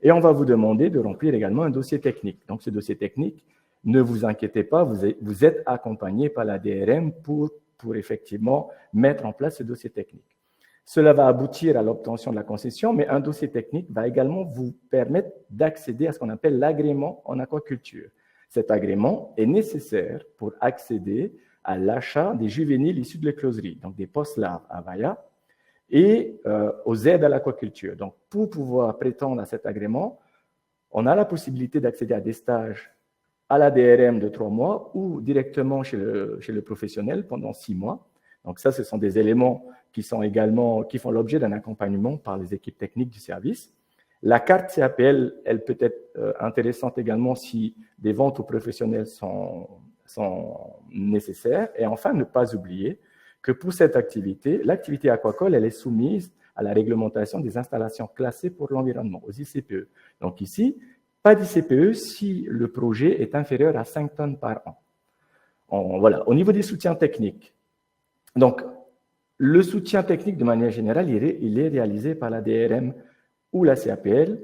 Et on va vous demander de remplir également un dossier technique. Donc, ce dossier technique, ne vous inquiétez pas, vous êtes accompagné par la DRM pour effectivement mettre en place ce dossier technique. Cela va aboutir à l'obtention de la concession, mais un dossier technique va également vous permettre d'accéder à ce qu'on appelle l'agrément en aquaculture. Cet agrément est nécessaire pour accéder à l'achat des juvéniles issus de l'écloserie, donc des post-larves Avaya, et aux aides à l'aquaculture. Donc, pour pouvoir prétendre à cet agrément, on a la possibilité d'accéder à des stages à la DRM de 3 mois ou directement chez le professionnel pendant 6 mois. Donc ça, ce sont des éléments qui font l'objet d'un accompagnement par les équipes techniques du service. La carte CAPL, elle peut être intéressante également si des ventes aux professionnels sont nécessaires. Et enfin, ne pas oublier que pour cette activité, l'activité aquacole, elle est soumise à la réglementation des installations classées pour l'environnement, aux ICPE. Donc ici, pas d'ICPE si le projet est inférieur à 5 tonnes par an. Voilà. Au niveau des soutiens techniques, donc le soutien technique de manière générale, il est réalisé par la DRM ou la CAPL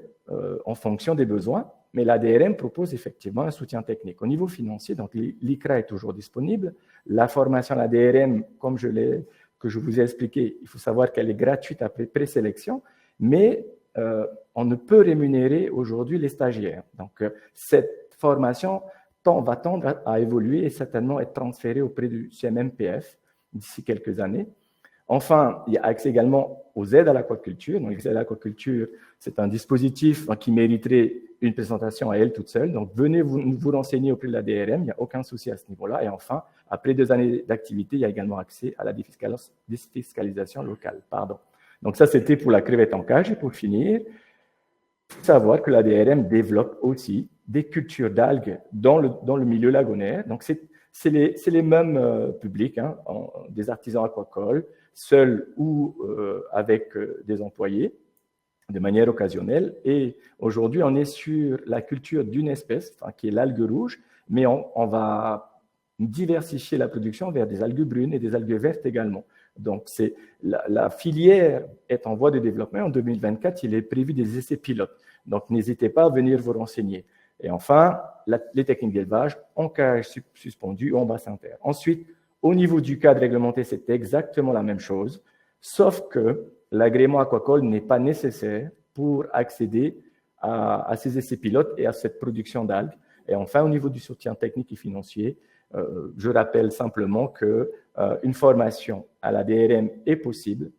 en fonction des besoins, mais la DRM propose effectivement un soutien technique. Au niveau financier, donc l'ICRA est toujours disponible. La formation à la DRM, comme que je vous ai expliqué, il faut savoir qu'elle est gratuite après présélection, mais on ne peut rémunérer aujourd'hui les stagiaires. Donc, cette formation va tendre à évoluer et certainement être transférée auprès du CMMPF d'ici quelques années. Enfin, il y a accès également aux aides à l'aquaculture. Donc, les aides à l'aquaculture, c'est un dispositif qui mériterait une présentation à elle toute seule. Donc, venez vous renseigner auprès de la DRM, il n'y a aucun souci à ce niveau-là. Et enfin, après 2 années d'activité, il y a également accès à la défiscalisation locale. Donc, ça, c'était pour la crevette en cage. Et pour finir, il faut savoir que la DRM développe aussi des cultures d'algues dans le milieu lagonaire. Donc, c'est les mêmes publics, des artisans aquacoles, seuls ou avec des employés, de manière occasionnelle. Et aujourd'hui, on est sur la culture d'une espèce, qui est l'algue rouge, mais on va diversifier la production vers des algues brunes et des algues vertes également. Donc, la filière est en voie de développement. En 2024, il est prévu des essais pilotes. Donc, n'hésitez pas à venir vous renseigner. Et enfin, les techniques d'élevage en cage suspendue ou en bassin terre. Ensuite, au niveau du cadre réglementé, c'est exactement la même chose, sauf que l'agrément aquacole n'est pas nécessaire pour accéder à ces essais pilotes et à cette production d'algues. Et enfin, au niveau du soutien technique et financier, je rappelle simplement qu'une formation à la DRM est possible,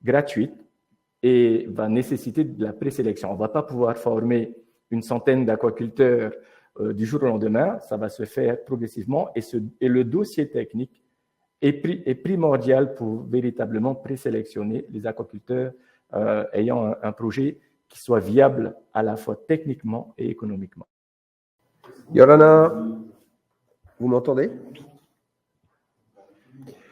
gratuite, et va nécessiter de la présélection. On ne va pas pouvoir former une centaine d'aquaculteurs du jour au lendemain, ça va se faire progressivement, et le dossier technique est primordial pour véritablement présélectionner les aquaculteurs ayant un projet qui soit viable à la fois techniquement et économiquement. Yorana, vous m'entendez?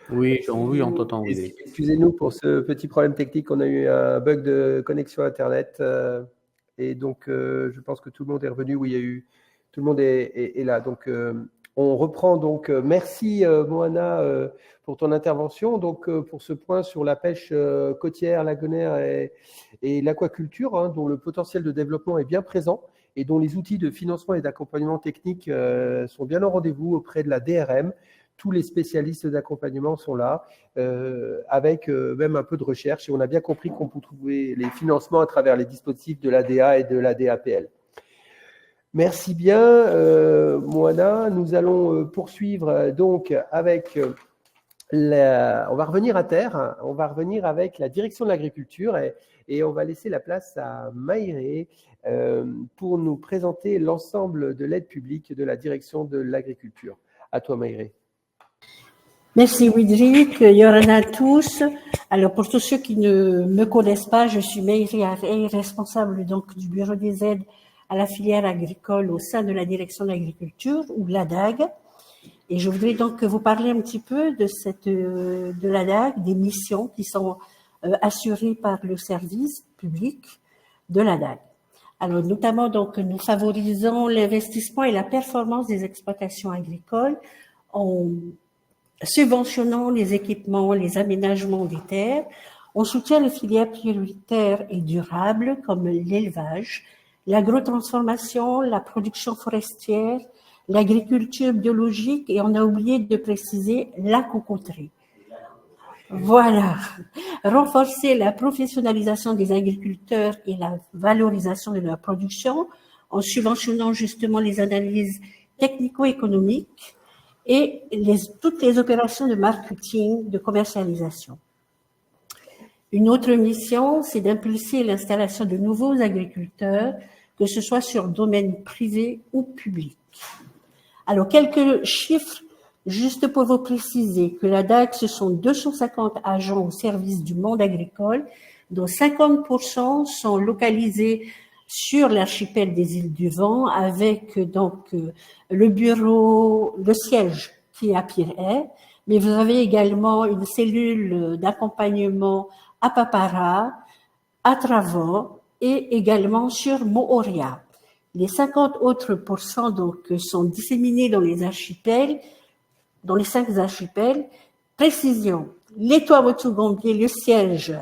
Oui, on t'entend. Oui. Excusez-nous pour ce petit problème technique. On a eu un bug de connexion Internet. Et donc, je pense que tout le monde est revenu. Oui, tout le monde est là. Donc, on reprend. Donc, merci Moana pour ton intervention. Donc, pour ce point sur la pêche côtière, lagonaire et l'aquaculture, dont le potentiel de développement est bien présent et dont les outils de financement et d'accompagnement technique sont bien au rendez-vous auprès de la DRM. Tous les spécialistes d'accompagnement sont là, avec même un peu de recherche. Et on a bien compris qu'on peut trouver les financements à travers les dispositifs de l'ADA et de la DAPL. Merci bien, Moana. Nous allons poursuivre donc avec on va revenir à terre. On va revenir avec la direction de l'agriculture et on va laisser la place à Maïré pour nous présenter l'ensemble de l'aide publique de la direction de l'agriculture. À toi, Maïré. Merci Widrick, Yorana à tous. Alors pour tous ceux qui ne me connaissent pas, je suis Maïré Arey, responsable donc du bureau des aides à la filière agricole au sein de la direction de l'agriculture ou l'ADAG. Et je voudrais donc vous parler un petit peu de l'ADAG, des missions qui sont assurées par le service public de l'ADAG. Alors notamment donc nous favorisons l'investissement et la performance des exploitations agricoles en subventionnant les équipements, les aménagements des terres. On soutient les filières prioritaires et durables comme l'élevage, l'agrotransformation, la production forestière, l'agriculture biologique et on a oublié de préciser l'aquaculture. Voilà. Renforcer la professionnalisation des agriculteurs et la valorisation de leur production en subventionnant justement les analyses technico-économiques et toutes les opérations de marketing, de commercialisation. Une autre mission, c'est d'impulser l'installation de nouveaux agriculteurs, que ce soit sur domaine privé ou public. Alors, quelques chiffres, juste pour vous préciser que la DAC, ce sont 250 agents au service du monde agricole, dont 50% sont localisés sur l'archipel des îles du Vent, avec donc le bureau, le siège qui est à Pirée, mais vous avez également une cellule d'accompagnement à Papara, à Travon et également sur Mooria. Les 50 autres pourcents donc sont disséminés dans les archipels, dans les 5 archipels. Précision, les Tuamotu-Gombier, le siège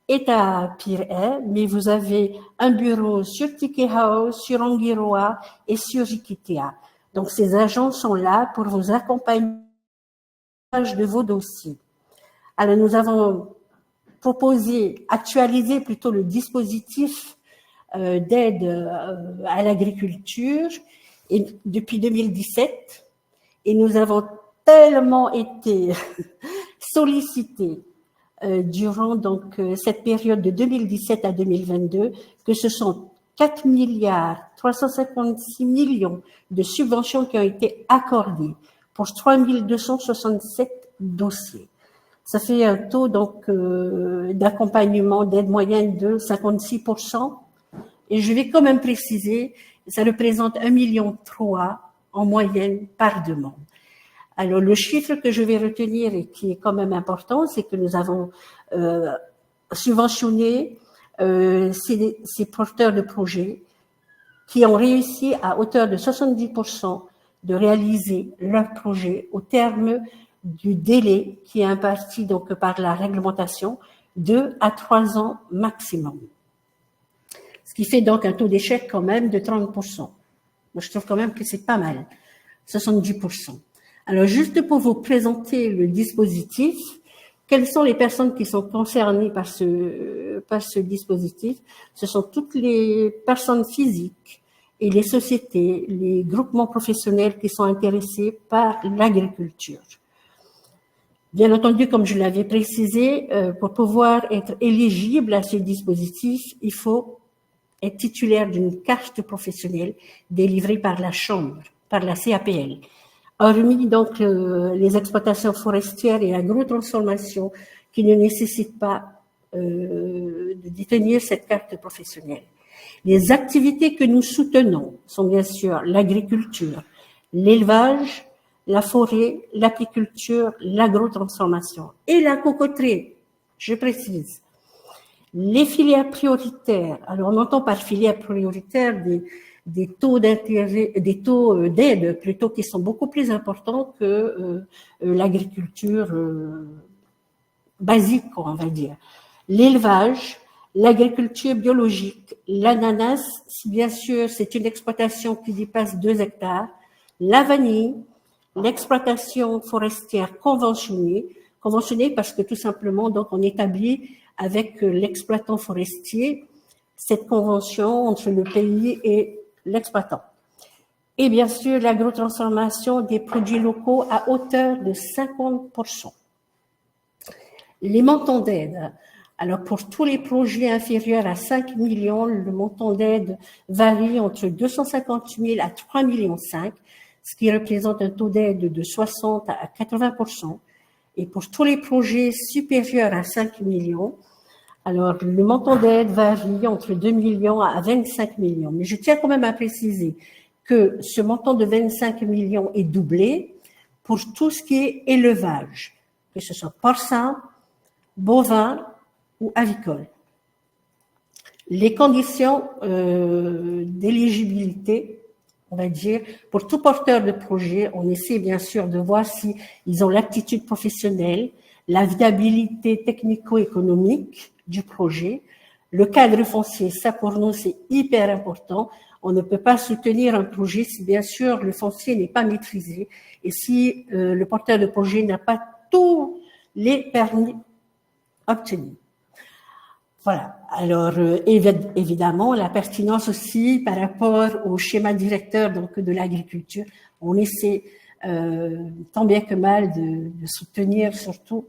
est à Pirée, mais vous avez un bureau sur Tikehao, sur Anguiroa et sur Iquitea. Donc ces agents sont là pour vous accompagner de vos dossiers. Alors nous avons actualiser plutôt le dispositif d'aide à l'agriculture depuis 2017 et nous avons tellement été sollicités durant donc cette période de 2017 à 2022 que ce sont 4 milliards 356 millions de subventions qui ont été accordées pour 3267 dossiers. Ça fait un taux donc d'accompagnement d'aide moyenne de 56%. Et je vais quand même préciser, ça représente 1,3 million en moyenne par demande. Alors le chiffre que je vais retenir et qui est quand même important, c'est que nous avons subventionné ces porteurs de projets qui ont réussi à hauteur de 70% de réaliser leur projet au terme du délai qui est imparti donc par la réglementation, 2 à 3 ans maximum. Ce qui fait donc un taux d'échec quand même de 30%. Moi, je trouve quand même que c'est pas mal, 70%. Alors, juste pour vous présenter le dispositif, quelles sont les personnes qui sont concernées par ce dispositif? Ce sont toutes les personnes physiques et les sociétés, les groupements professionnels qui sont intéressés par l'agriculture. Bien entendu, comme je l'avais précisé, pour pouvoir être éligible à ce dispositif, il faut être titulaire d'une carte professionnelle délivrée par la Chambre, par la CAPL. Hormis donc les exploitations forestières et agrotransformations qui ne nécessitent pas de détenir cette carte professionnelle. Les activités que nous soutenons sont bien sûr l'agriculture, l'élevage, la forêt, l'apiculture, l'agrotransformation et la cocoterie, je précise. Les filières prioritaires, alors on entend par filières prioritaires des taux d'intérêt, des taux d'aide plutôt qui sont beaucoup plus importants que l'agriculture basique, on va dire. L'élevage, l'agriculture biologique, l'ananas, si bien sûr c'est une exploitation qui dépasse 2 hectares, la vanille, l'exploitation forestière conventionnée parce que tout simplement donc on établit avec l'exploitant forestier cette convention entre le pays et l'exploitant. Et bien sûr l'agrotransformation des produits locaux à hauteur de 50%. Les montants d'aide. Alors pour tous les projets inférieurs à 5 millions, le montant d'aide varie entre 250 000 à 3 millions 5, ce qui représente un taux d'aide de 60 à 80%. Et pour tous les projets supérieurs à 5 millions, alors le montant d'aide varie entre 2 millions à 25 millions. Mais je tiens quand même à préciser que ce montant de 25 millions est doublé pour tout ce qui est élevage, que ce soit porcin, bovin ou avicole. Les conditions d'éligibilité, on va dire, pour tout porteur de projet, on essaie bien sûr de voir si ils ont l'aptitude professionnelle, la viabilité technico-économique du projet, le cadre foncier. Ça pour nous c'est hyper important. On ne peut pas soutenir un projet si bien sûr le foncier n'est pas maîtrisé et si le porteur de projet n'a pas tous les permis obtenus. Voilà. Alors, évidemment, la pertinence aussi par rapport au schéma directeur donc, de l'agriculture. On essaie tant bien que mal de soutenir surtout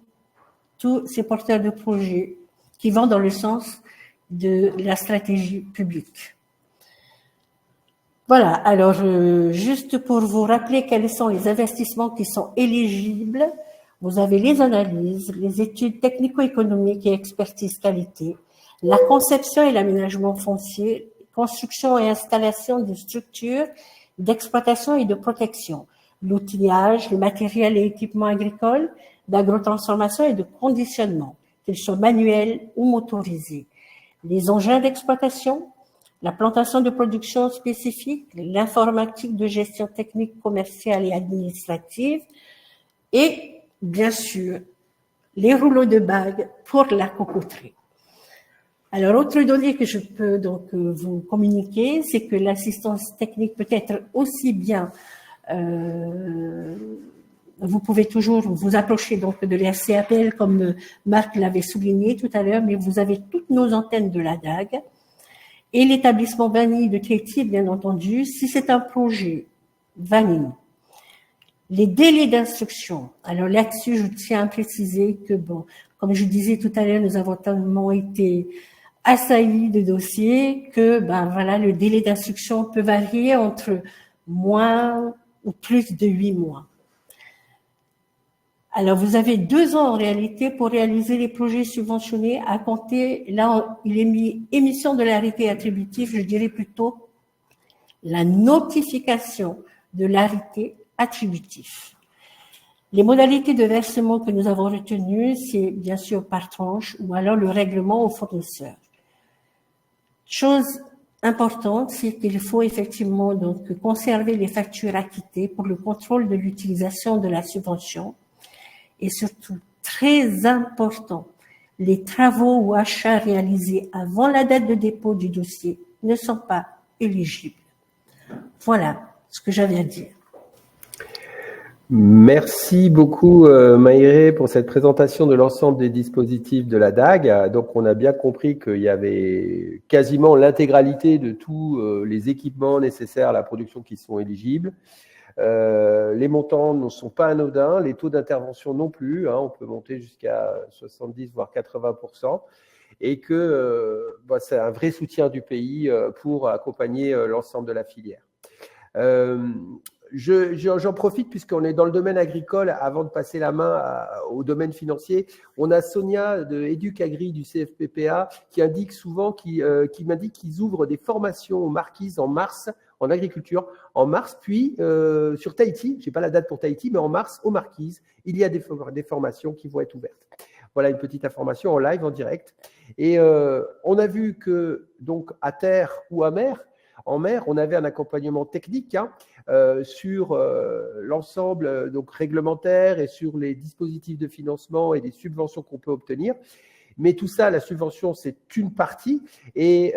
tous ces porteurs de projets qui vont dans le sens de la stratégie publique. Voilà. Alors, juste pour vous rappeler quels sont les investissements qui sont éligibles, vous avez les analyses, les études technico-économiques et expertise qualité, la conception et l'aménagement foncier, construction et installation de structures d'exploitation et de protection, l'outillage, le matériel et équipements agricoles, d'agrotransformation et de conditionnement, qu'ils soient manuels ou motorisés, les engins d'exploitation, la plantation de production spécifique, l'informatique de gestion technique, commerciale et administrative, et bien sûr, les rouleaux de bague pour la cocoterie. Alors, autre donnée que je peux donc vous communiquer, c'est que l'assistance technique peut être aussi bien, vous pouvez toujours vous approcher donc de l'RCAPL comme Marc l'avait souligné tout à l'heure, mais vous avez toutes nos antennes de la DAG et l'établissement Vanille de Tahiti, bien entendu, si c'est un projet Vanille. Les délais d'instruction. Alors là-dessus, je tiens à préciser que, bon, comme je disais tout à l'heure, nous avons tellement été assaillis de dossiers que, ben voilà, le délai d'instruction peut varier entre moins ou plus de 8 mois. Alors, vous avez 2 ans en réalité pour réaliser les projets subventionnés à compter, là, il est mis émission de l'arrêté attributif, je dirais plutôt la notification de l'arrêté attributif. Les modalités de versement que nous avons retenues, c'est bien sûr par tranche ou alors le règlement au fournisseur. Chose importante, c'est qu'il faut effectivement donc conserver les factures acquittées pour le contrôle de l'utilisation de la subvention et surtout, très important, les travaux ou achats réalisés avant la date de dépôt du dossier ne sont pas éligibles. Voilà ce que j'avais à dire. Merci beaucoup Maïré pour cette présentation de l'ensemble des dispositifs de la DAG. Donc on a bien compris qu'il y avait quasiment l'intégralité de tous les équipements nécessaires à la production qui sont éligibles. Les montants ne sont pas anodins, les taux d'intervention non plus, on peut monter jusqu'à 70 voire 80%, et que c'est un vrai soutien du pays pour accompagner l'ensemble de la filière. J'en profite puisqu'on est dans le domaine agricole. Avant de passer la main au domaine financier, on a Sonia de EducAgri du CFPPA qui indique souvent, qui m'indique qu'ils ouvrent des formations aux marquises en mars en agriculture, en mars, puis sur Tahiti, je n'ai pas la date pour Tahiti, mais en mars aux marquises, il y a des formations qui vont être ouvertes. Voilà une petite information en live, en direct. Et on a vu que donc à terre ou à mer, en mer, on avait un accompagnement technique sur l'ensemble donc réglementaire et sur les dispositifs de financement et les subventions qu'on peut obtenir. Mais tout ça, la subvention, c'est une partie. Et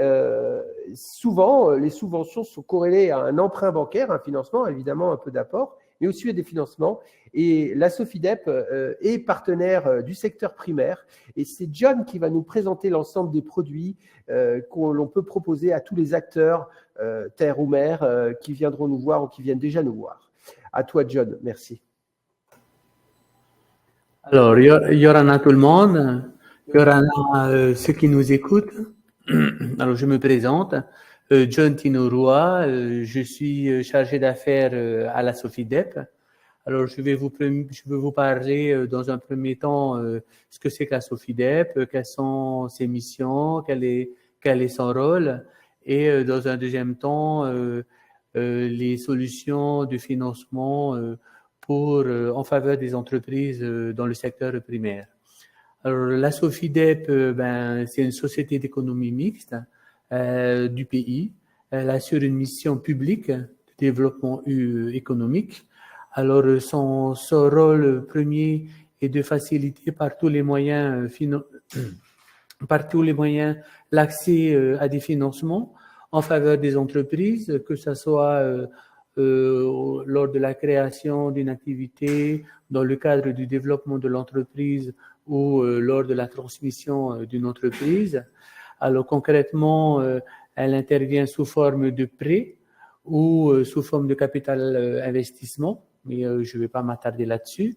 souvent, les subventions sont corrélées à un emprunt bancaire, un financement, évidemment un peu d'apport, mais aussi à des financements. Et la Sofidep est partenaire du secteur primaire. Et c'est John qui va nous présenter l'ensemble des produits qu'on peut proposer à tous les acteurs, terre ou mer, qui viendront nous voir ou qui viennent déjà nous voir. À toi, John. Merci. Alors, Yorana tout le monde. Yorana, ceux qui nous écoutent. Alors, je me présente. John Tino-Roy, je suis chargé d'affaires à la Sofidep. Alors, je vais vous parler dans un premier temps ce que c'est que la Sofidep, quelles sont ses missions, quel est son rôle, et dans un deuxième temps, les solutions de financement en faveur des entreprises dans le secteur primaire. Alors, la Sofidep, c'est une société d'économie mixte du pays. Elle assure une mission publique de développement économique. Alors, son rôle premier est de faciliter par tous les moyens l'accès à des financements en faveur des entreprises, que ce soit lors de la création d'une activité, dans le cadre du développement de l'entreprise ou lors de la transmission d'une entreprise. Alors concrètement, elle intervient sous forme de prêt ou sous forme de capital investissement, mais je ne vais pas m'attarder là-dessus.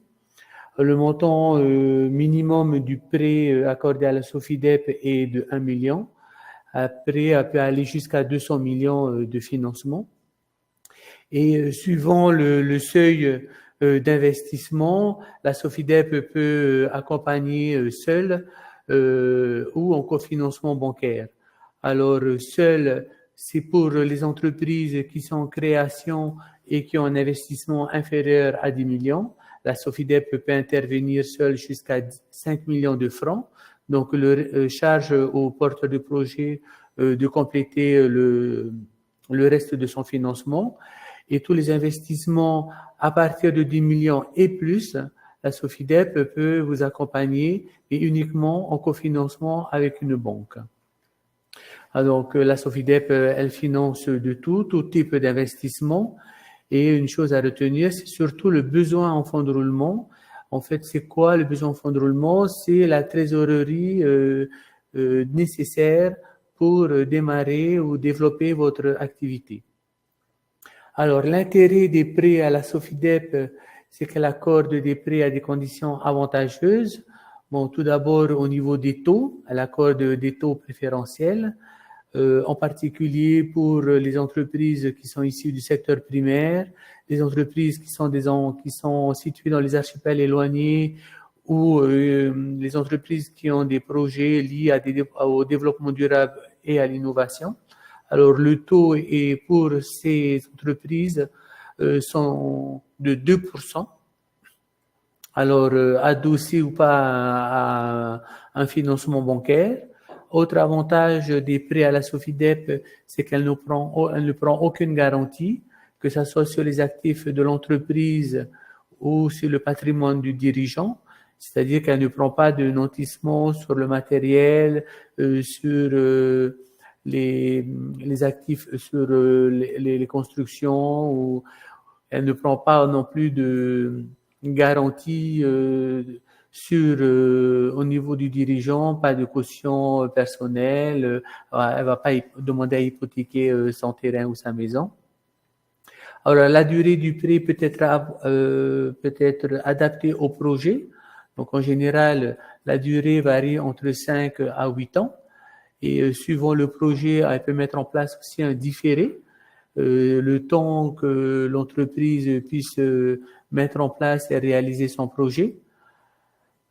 Le montant minimum du prêt accordé à la SOFIDEP est de 1 million. Après, elle peut aller jusqu'à 200 millions de financement. Et suivant le seuil d'investissement, la SOFIDEP peut accompagner seule ou en cofinancement bancaire. Alors, seul, c'est pour les entreprises qui sont en création et qui ont un investissement inférieur à 10 millions. La SOFIDEP peut intervenir seule jusqu'à 5 millions de francs. Donc, charge au porteur de projet de compléter le reste de son financement. Et tous les investissements à partir de 10 millions et plus, la SOFIDEP peut vous accompagner et uniquement en cofinancement avec une banque. Donc, la SOFIDEP, elle finance de tout type d'investissement. Et une chose à retenir, c'est surtout le besoin en fonds de roulement. En fait, c'est quoi le besoin en fonds de roulement? C'est la trésorerie nécessaire pour démarrer ou développer votre activité. Alors, l'intérêt des prêts à la SOFIDEP, c'est qu'elle accorde des prêts à des conditions avantageuses. Bon, tout d'abord, au niveau des taux, elle accorde des taux préférentiels. En particulier pour les entreprises qui sont issues du secteur primaire, les entreprises qui sont situées dans les archipels éloignés ou les entreprises qui ont des projets liés au développement durable et à l'innovation. Alors, le taux est pour ces entreprises sont de 2%. Alors, adossé ou pas à un financement bancaire. Autre avantage des prêts à la SOFIDEP, c'est qu'elle ne prend aucune garantie, que ce soit sur les actifs de l'entreprise ou sur le patrimoine du dirigeant. C'est-à-dire qu'elle ne prend pas de nantissement sur le matériel, sur les actifs, sur les constructions, ou elle ne prend pas non plus de garantie au niveau du dirigeant, pas de caution personnelle, elle va pas demander à hypothéquer son terrain ou sa maison. Alors, la durée du prêt peut être adaptée au projet. Donc, en général, la durée varie entre 5 à 8 ans. Et suivant le projet, elle peut mettre en place aussi un différé. Le temps que l'entreprise puisse mettre en place et réaliser son projet.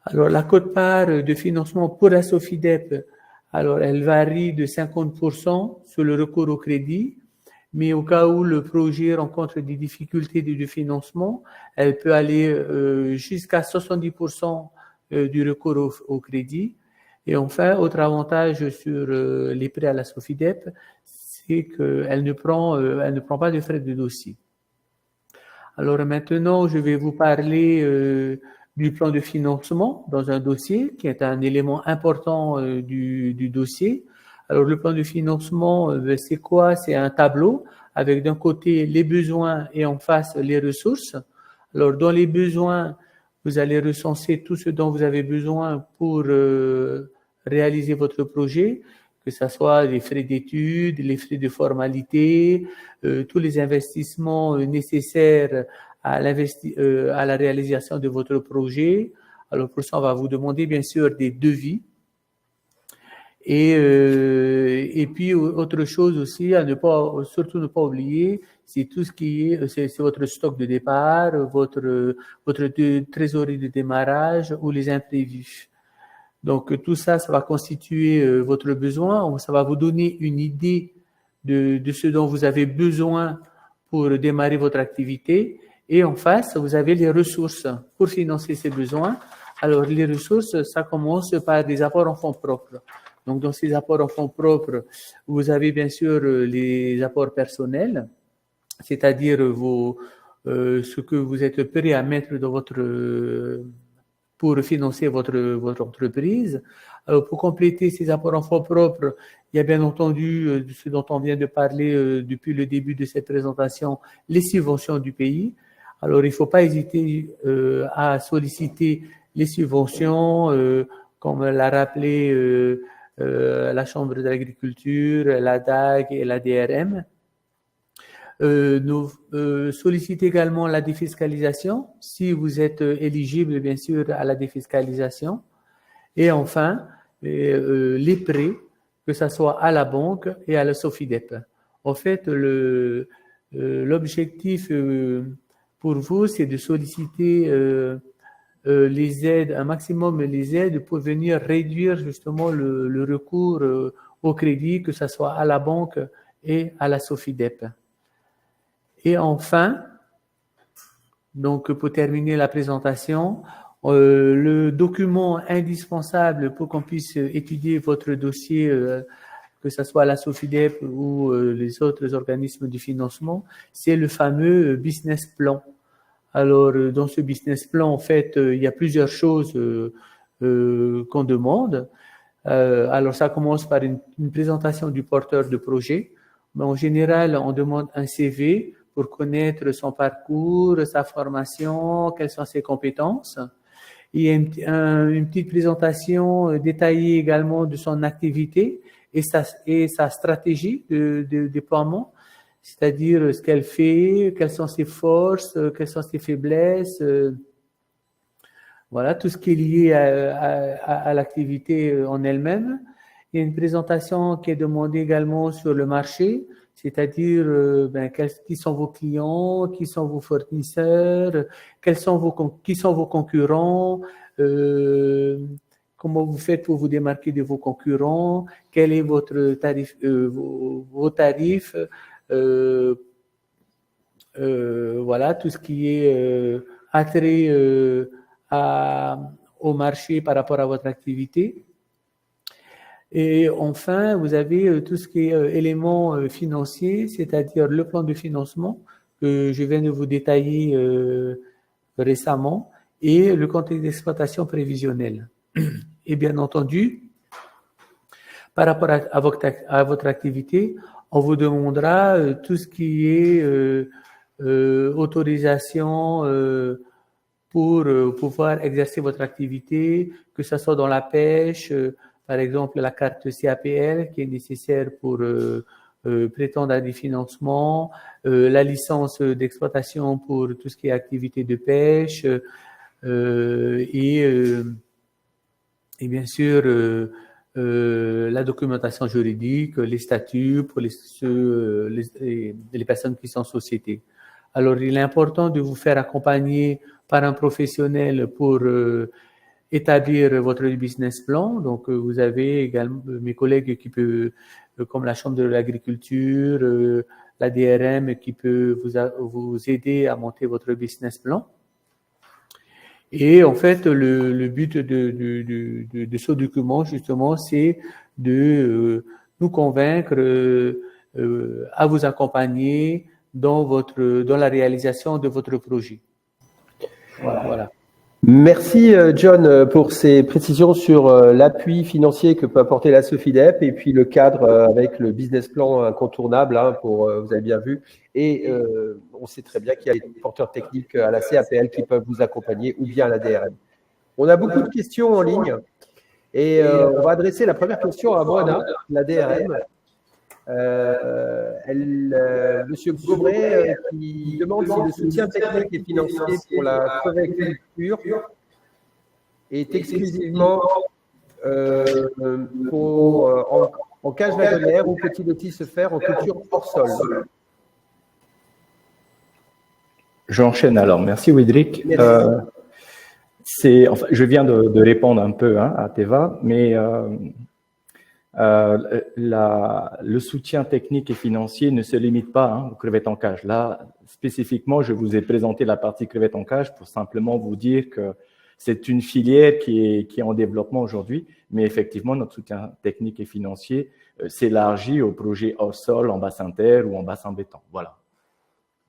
Alors, la quote-part de financement pour la SOFIDEP, alors elle varie de 50% sur le recours au crédit, mais au cas où le projet rencontre des difficultés de financement, elle peut aller jusqu'à 70% du recours au crédit. Et enfin, autre avantage sur les prêts à la SOFIDEP, c'est qu'elle ne prend pas de frais de dossier. Alors maintenant, je vais vous parler du plan de financement dans un dossier, qui est un élément important du dossier. Alors, le plan de financement, c'est quoi? C'est un tableau avec d'un côté les besoins et en face les ressources. Alors, dans les besoins, vous allez recenser tout ce dont vous avez besoin pour réaliser votre projet, que ce soit les frais d'études, les frais de formalité, tous les investissements nécessaires à la réalisation de votre projet. Alors pour ça, on va vous demander bien sûr des devis. Et puis autre chose aussi à surtout ne pas oublier, c'est tout ce qui c'est votre stock de départ, votre trésorerie de démarrage ou les imprévus. Donc tout ça, ça va constituer votre besoin. Ça va vous donner une idée de ce dont vous avez besoin pour démarrer votre activité. Et en face, vous avez les ressources pour financer ces besoins. Alors, les ressources, ça commence par des apports en fonds propres. Donc, dans ces apports en fonds propres, vous avez bien sûr les apports personnels, c'est-à-dire ce que vous êtes prêt à mettre dans votre pour financer votre entreprise. Alors, pour compléter ces apports en fonds propres, il y a bien entendu ce dont on vient de parler depuis le début de cette présentation, les subventions du pays. Alors, il ne faut pas hésiter à solliciter les subventions, comme l'a rappelé la Chambre de l'agriculture, la DAG et la DRM. Nous sollicitons également la défiscalisation, si vous êtes éligible, bien sûr, à la défiscalisation. Et enfin, les prêts, que ce soit à la banque et à la SOFIDEP. En fait, l'objectif pour vous, c'est de solliciter les aides, un maximum les aides pour venir réduire justement le recours au crédit, que ce soit à la banque et à la SOFIDEP. Et enfin, donc pour terminer la présentation, le document indispensable pour qu'on puisse étudier votre dossier, que ce soit la SOFIDEP ou les autres organismes de financement, c'est le fameux business plan. Alors, dans ce business plan, en fait, il y a plusieurs choses qu'on demande. Alors, ça commence par une présentation du porteur de projet. Mais en général, on demande un CV pour connaître son parcours, sa formation, quelles sont ses compétences. Il y a une petite présentation détaillée également de son activité et sa stratégie de déploiement, c'est-à-dire ce qu'elle fait, quelles sont ses forces, quelles sont ses faiblesses, voilà, tout ce qui est lié à l'activité en elle-même. Il y a une présentation qui est demandée également sur le marché, c'est-à-dire qui sont vos clients, qui sont vos fournisseurs, qui sont vos concurrents, comment vous faites pour vous démarquer de vos concurrents, quel est votre tarif, vos tarifs, voilà, tout ce qui est attrait au marché par rapport à votre activité. Et enfin, vous avez tout ce qui est éléments financiers, c'est-à-dire le plan de financement que je viens de vous détailler récemment et le compte d'exploitation prévisionnel. Et bien entendu, par rapport à votre activité, on vous demandera tout ce qui est autorisation pour pouvoir exercer votre activité, que ce soit dans la pêche, par exemple la carte CAPL qui est nécessaire pour prétendre à des financements, la licence d'exploitation pour tout ce qui est activité de pêche et bien sûr la documentation juridique, les statuts pour les personnes qui sont en société. Alors, il est important de vous faire accompagner par un professionnel pour établir votre business plan. Donc, vous avez également mes collègues qui peuvent, comme la Chambre de l'agriculture, la DRM, qui peut vous aider à monter votre business plan. Et en fait, le but de ce document, justement, c'est de nous convaincre à vous accompagner dans la réalisation de votre projet. Voilà. Merci John pour ces précisions sur l'appui financier que peut apporter la SOFIDEP et puis le cadre avec le business plan incontournable, hein, vous avez bien vu. Et on sait très bien qu'il y a des porteurs techniques à la CAPL qui peuvent vous accompagner ou bien à la DRM. On a beaucoup de questions en ligne et on va adresser la première question à Moana, la DRM. Monsieur Gobret qui demande si le soutien technique et financier pour la creveculture est exclusivement en cage wagonnière ou peut-il se faire en culture hors sol? J'enchaîne alors. Merci Widrick. Enfin, je viens de répondre un peu à Teva, mais le soutien technique et financier ne se limite pas aux crevettes en cage. Là, spécifiquement, je vous ai présenté la partie crevettes en cage pour simplement vous dire que c'est une filière qui est en développement aujourd'hui, mais effectivement, notre soutien technique et financier s'élargit aux projets hors sol, en bassin terre ou en bassin béton. Voilà.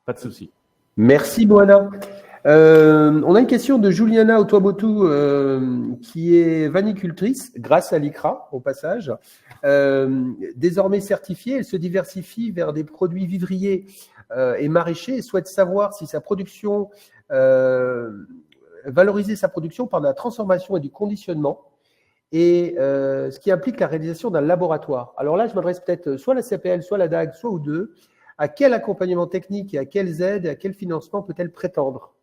Pas de souci. Merci, Moana. On a une question de Juliana Otoabotu, qui est vanicultrice, grâce à l'ICRA, au passage. Désormais certifiée, elle se diversifie vers des produits vivriers et maraîchers et souhaite savoir si sa production, valoriser sa production par la transformation et du conditionnement, et ce qui implique la réalisation d'un laboratoire. Alors là, je m'adresse peut-être soit à la CAPL, soit à la DAG, soit aux deux. À quel accompagnement technique et à quelles aides et à quel financement peut-elle prétendre?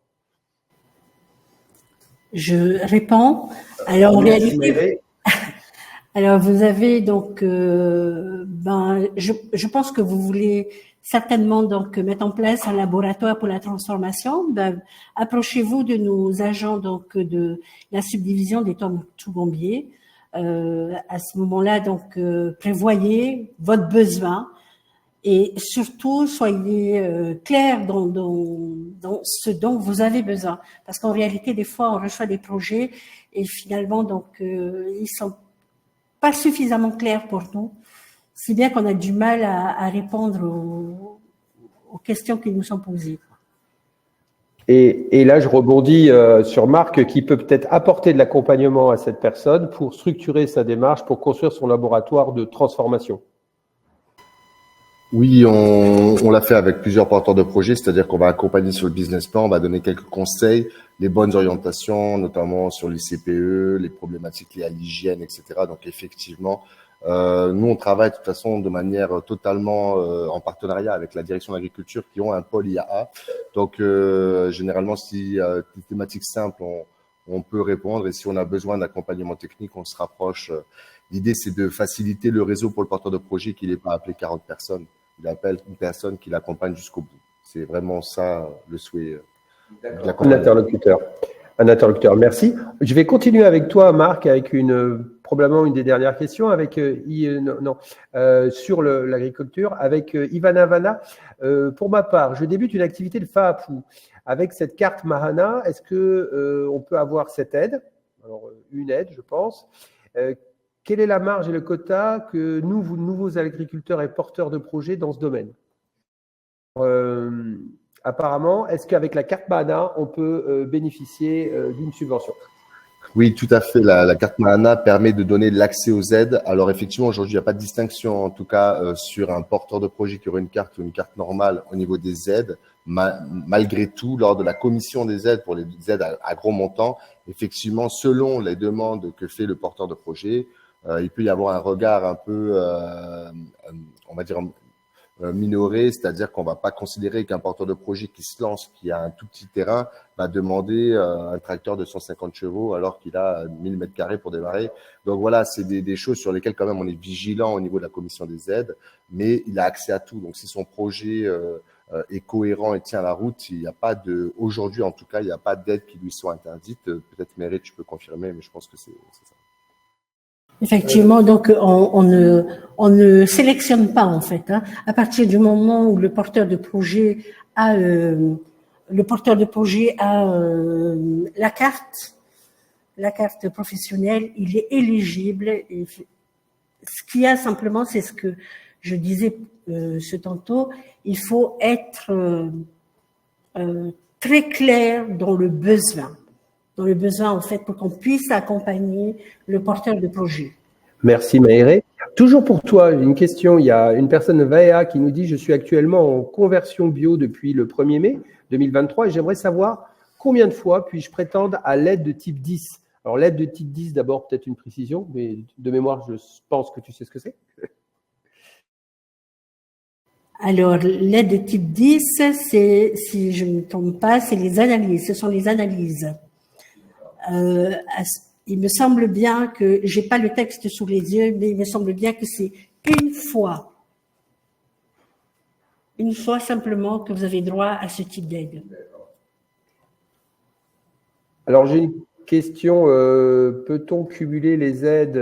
Je réponds. Alors, en réalité, alors vous avez donc, je pense que vous voulez certainement donc mettre en place un laboratoire pour la transformation. Approchez-vous de nos agents donc de la subdivision des Tourgombiers. À ce moment-là, donc prévoyez votre besoin. Et surtout, soyez clairs dans ce dont vous avez besoin. Parce qu'en réalité, des fois, on reçoit des projets et finalement, donc, ils sont pas suffisamment clairs pour nous, si bien qu'on a du mal à répondre aux questions qui nous sont posées. Et là, je rebondis sur Marc, qui peut peut-être apporter de l'accompagnement à cette personne pour structurer sa démarche, pour construire son laboratoire de transformation. Oui, on l'a fait avec plusieurs porteurs de projets, c'est-à-dire qu'on va accompagner sur le business plan, on va donner quelques conseils, les bonnes orientations, notamment sur les CPE, les problématiques liées à l'hygiène, etc. Donc effectivement, nous on travaille de toute façon de manière totalement en partenariat avec la direction de l'agriculture qui ont un pôle IAA. Donc généralement, si des thématiques simples, on peut répondre, et si on a besoin d'accompagnement technique, on se rapproche. L'idée, c'est de faciliter le réseau pour le porteur de projet, qu'il n'ait pas appelé 40 personnes. Il appelle une personne qui l'accompagne jusqu'au bout. C'est vraiment ça le souhait. Un interlocuteur. Un interlocuteur. Merci. Je vais continuer avec toi, Marc, avec probablement une des dernières questions sur l'agriculture avec Ivana Vana. Pour ma part, je débute une activité de FAAPU. Avec cette carte Mahana, est-ce que on peut avoir cette aide? Alors, une aide, je pense. Quelle est la marge et le quota que nous, vous, nouveaux agriculteurs et porteurs de projets dans ce domaine? Apparemment, est-ce qu'avec la carte Mahana, on peut bénéficier d'une subvention? Oui, tout à fait. La carte Mahana permet de donner l'accès aux aides. Alors effectivement, aujourd'hui, il n'y a pas de distinction, en tout cas, sur un porteur de projet qui aurait une carte ou une carte normale au niveau des aides. Malgré tout, lors de la commission des aides pour les aides à gros montants, effectivement, selon les demandes que fait le porteur de projet, il peut y avoir un regard un peu, on va dire, minoré, c'est-à-dire qu'on ne va pas considérer qu'un porteur de projet qui se lance, qui a un tout petit terrain, va demander un tracteur de 150 chevaux alors qu'il a 1000 mètres carrés pour démarrer. Donc voilà, c'est des choses sur lesquelles quand même on est vigilant au niveau de la commission des aides, mais il a accès à tout. Donc si son projet est cohérent et tient la route, il n'y a pas aujourd'hui en tout cas, il n'y a pas d'aides qui lui sont interdites. Peut-être Méré, tu peux confirmer, mais je pense que c'est ça. Effectivement, donc on ne sélectionne pas en fait. À partir du moment où le porteur de projet a la carte professionnelle, il est éligible. Et ce qu'il y a simplement, c'est ce que je disais tantôt, il faut être très clair dans le besoin. En fait, pour qu'on puisse accompagner le porteur de projet. Merci Maëré. Toujours pour toi, une question. Il y a une personne, Vaea, qui nous dit « Je suis actuellement en conversion bio depuis le 1er mai 2023 et j'aimerais savoir combien de fois puis-je prétendre à l'aide de type 10 ?» Alors, l'aide de type 10, d'abord, peut-être une précision, mais de mémoire, je pense que tu sais ce que c'est. Alors, l'aide de type 10, c'est, si je ne me trompe pas, c'est les analyses. Ce sont les analyses. Il me semble bien que, j'ai pas le texte sous les yeux, mais il me semble bien que c'est une fois simplement que vous avez droit à ce type d'aide. Alors, j'ai une question. Peut-on cumuler les aides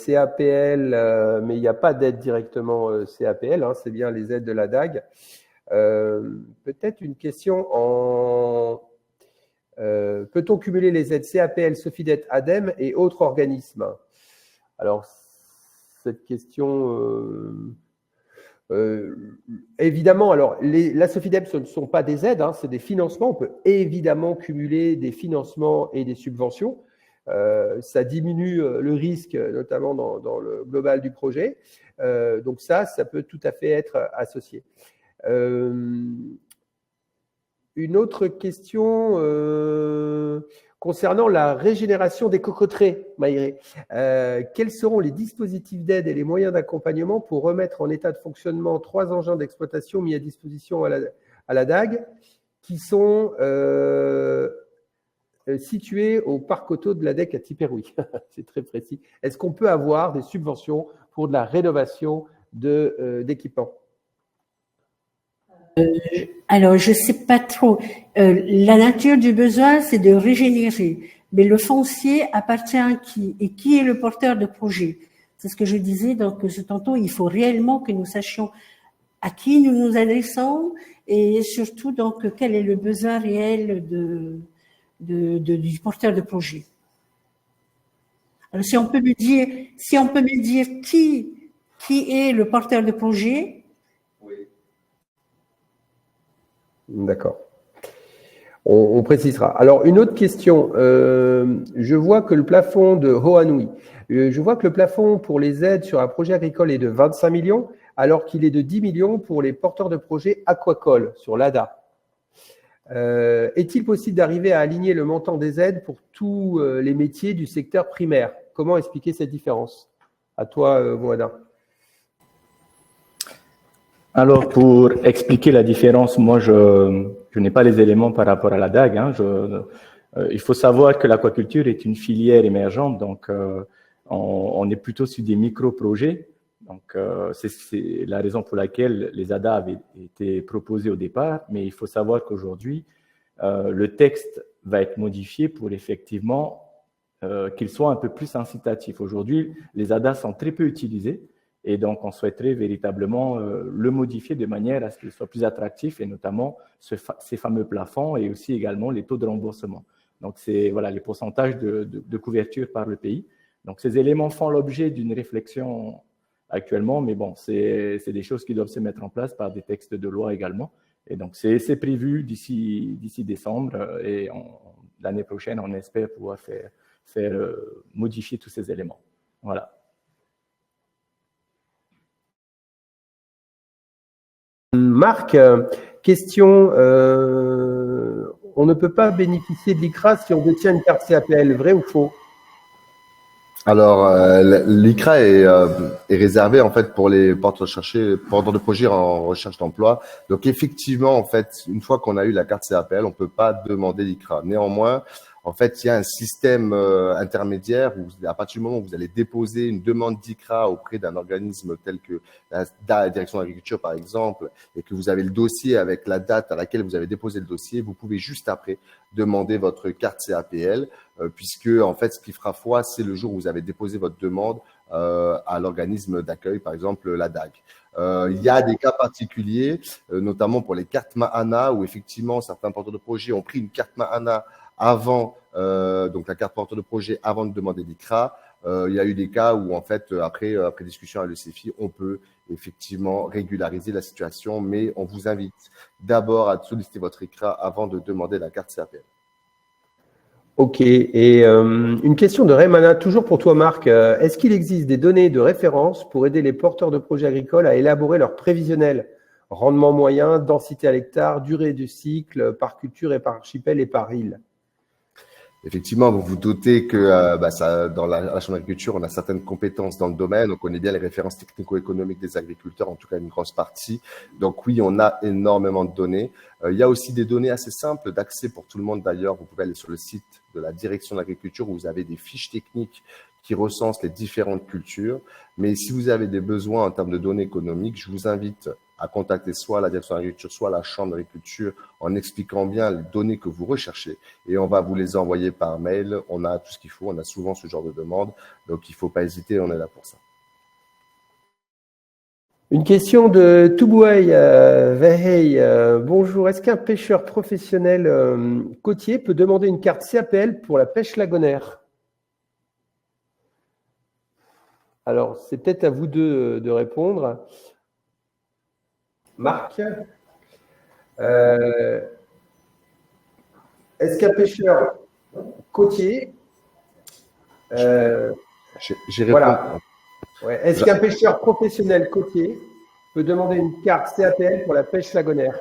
CAPL, mais il n'y a pas d'aide directement CAPL, c'est bien les aides de la DAG. Peut-être une question peut-on cumuler les aides CAPL, Sofidet, ADEME et autres organismes? Alors, cette question, Évidemment, alors la Sofidep, ce ne sont pas des aides, hein, c'est des financements. On peut évidemment cumuler des financements et des subventions. Ça diminue le risque, notamment dans le global du projet. Donc ça peut tout à fait être associé. Une autre question concernant la régénération des cocoteraies, Maïré. Quels seront les dispositifs d'aide et les moyens d'accompagnement pour remettre en état de fonctionnement 3 engins d'exploitation mis à disposition à la DAG qui sont situés au parc auto de la DEC à Tiperoui? C'est très précis. Est-ce qu'on peut avoir des subventions pour de la rénovation d'équipements? Alors, je ne sais pas trop. La nature du besoin, c'est de régénérer. Mais le foncier appartient à qui? Et qui est le porteur de projet? C'est ce que je disais. Donc, tantôt, il faut réellement que nous sachions à qui nous nous adressons et surtout, donc, quel est le besoin réel du porteur de projet. Alors, si on peut me dire qui est le porteur de projet. D'accord. On précisera. Alors, une autre question. Je vois que le plafond de Hoanui, je vois que le plafond pour les aides sur un projet agricole est de 25 millions, alors qu'il est de 10 millions pour les porteurs de projets aquacoles sur l'ADA. Est-il possible d'arriver à aligner le montant des aides pour tous les métiers du secteur primaire? Comment expliquer cette différence? À toi, Moana. Alors, pour expliquer la différence, moi, je n'ai pas les éléments par rapport à la DAG. Hein. Il faut savoir que l'aquaculture est une filière émergente, donc on est plutôt sur des micro-projets. Donc, c'est la raison pour laquelle les ADA avaient été proposés au départ, mais il faut savoir qu'aujourd'hui, le texte va être modifié pour effectivement qu'il soit un peu plus incitatif. Aujourd'hui, les ADA sont très peu utilisés. Et donc, on souhaiterait véritablement le modifier de manière à ce qu'il soit plus attractif, et notamment ces fameux plafonds et aussi également les taux de remboursement. Donc, c'est voilà, les pourcentages de couverture par le pays. Donc, ces éléments font l'objet d'une réflexion actuellement, mais bon, c'est des choses qui doivent se mettre en place par des textes de loi également. Et donc, c'est prévu d'ici décembre, et l'année prochaine, on espère pouvoir faire modifier tous ces éléments. Voilà. Marc, question, on ne peut pas bénéficier de l'ICRA si on détient une carte CAPL, vrai ou faux? Alors, l'ICRA est réservé en fait pour les porteurs de projets en recherche d'emploi. Donc effectivement, en fait, une fois qu'on a eu la carte CAPL, on peut pas demander l'ICRA. Néanmoins, en fait, il y a un système intermédiaire où, à partir du moment où vous allez déposer une demande d'ICRA auprès d'un organisme tel que la Direction de l'Agriculture, par exemple, et que vous avez le dossier avec la date à laquelle vous avez déposé le dossier, vous pouvez juste après demander votre carte CAPL, puisque, en fait, ce qui fera foi, c'est le jour où vous avez déposé votre demande à l'organisme d'accueil, par exemple la DAG. Il y a des cas particuliers, notamment pour les cartes Mahana, où effectivement, certains porteurs de projets ont pris une carte Mahana avant, donc la carte porteur de projet avant de demander l'ICRA. Il y a eu des cas où, en fait, après discussion avec le CEFI, on peut effectivement régulariser la situation, mais on vous invite d'abord à solliciter votre ICRA avant de demander la carte CAPL. Ok, et une question de Raymana, toujours pour toi Marc. Est-ce qu'il existe des données de référence pour aider les porteurs de projets agricoles à élaborer leur prévisionnel? Rendement moyen, densité à l'hectare, durée du cycle, par culture et par archipel et par île? Effectivement, vous vous doutez que dans la Chambre d'agriculture, on a certaines compétences dans le domaine. On connaît bien les références technico-économiques des agriculteurs, en tout cas une grosse partie. Donc oui, on a énormément de données. Il y a aussi des données assez simples d'accès pour tout le monde d'ailleurs. Vous pouvez aller sur le site de la Direction de l'Agriculture où vous avez des fiches techniques qui recensent les différentes cultures. Mais si vous avez des besoins en termes de données économiques, je vous invite à contacter soit la Direction de l'Agriculture, soit la Chambre d'agriculture en expliquant bien les données que vous recherchez et on va vous les envoyer par mail. On a tout ce qu'il faut, on a souvent ce genre de demande, donc il ne faut pas hésiter, on est là pour ça. Une question de Toubouaï Vehey. Bonjour, est-ce qu'un pêcheur professionnel côtier peut demander une carte CAPL pour la pêche lagonaire? Alors, c'est peut-être à vous deux de répondre. Marc. Est-ce qu'un pêcheur côtier, J'ai répondu. voilà. Ouais. Est-ce qu'un pêcheur professionnel côtier peut demander une carte CAPL pour la pêche lagonaire?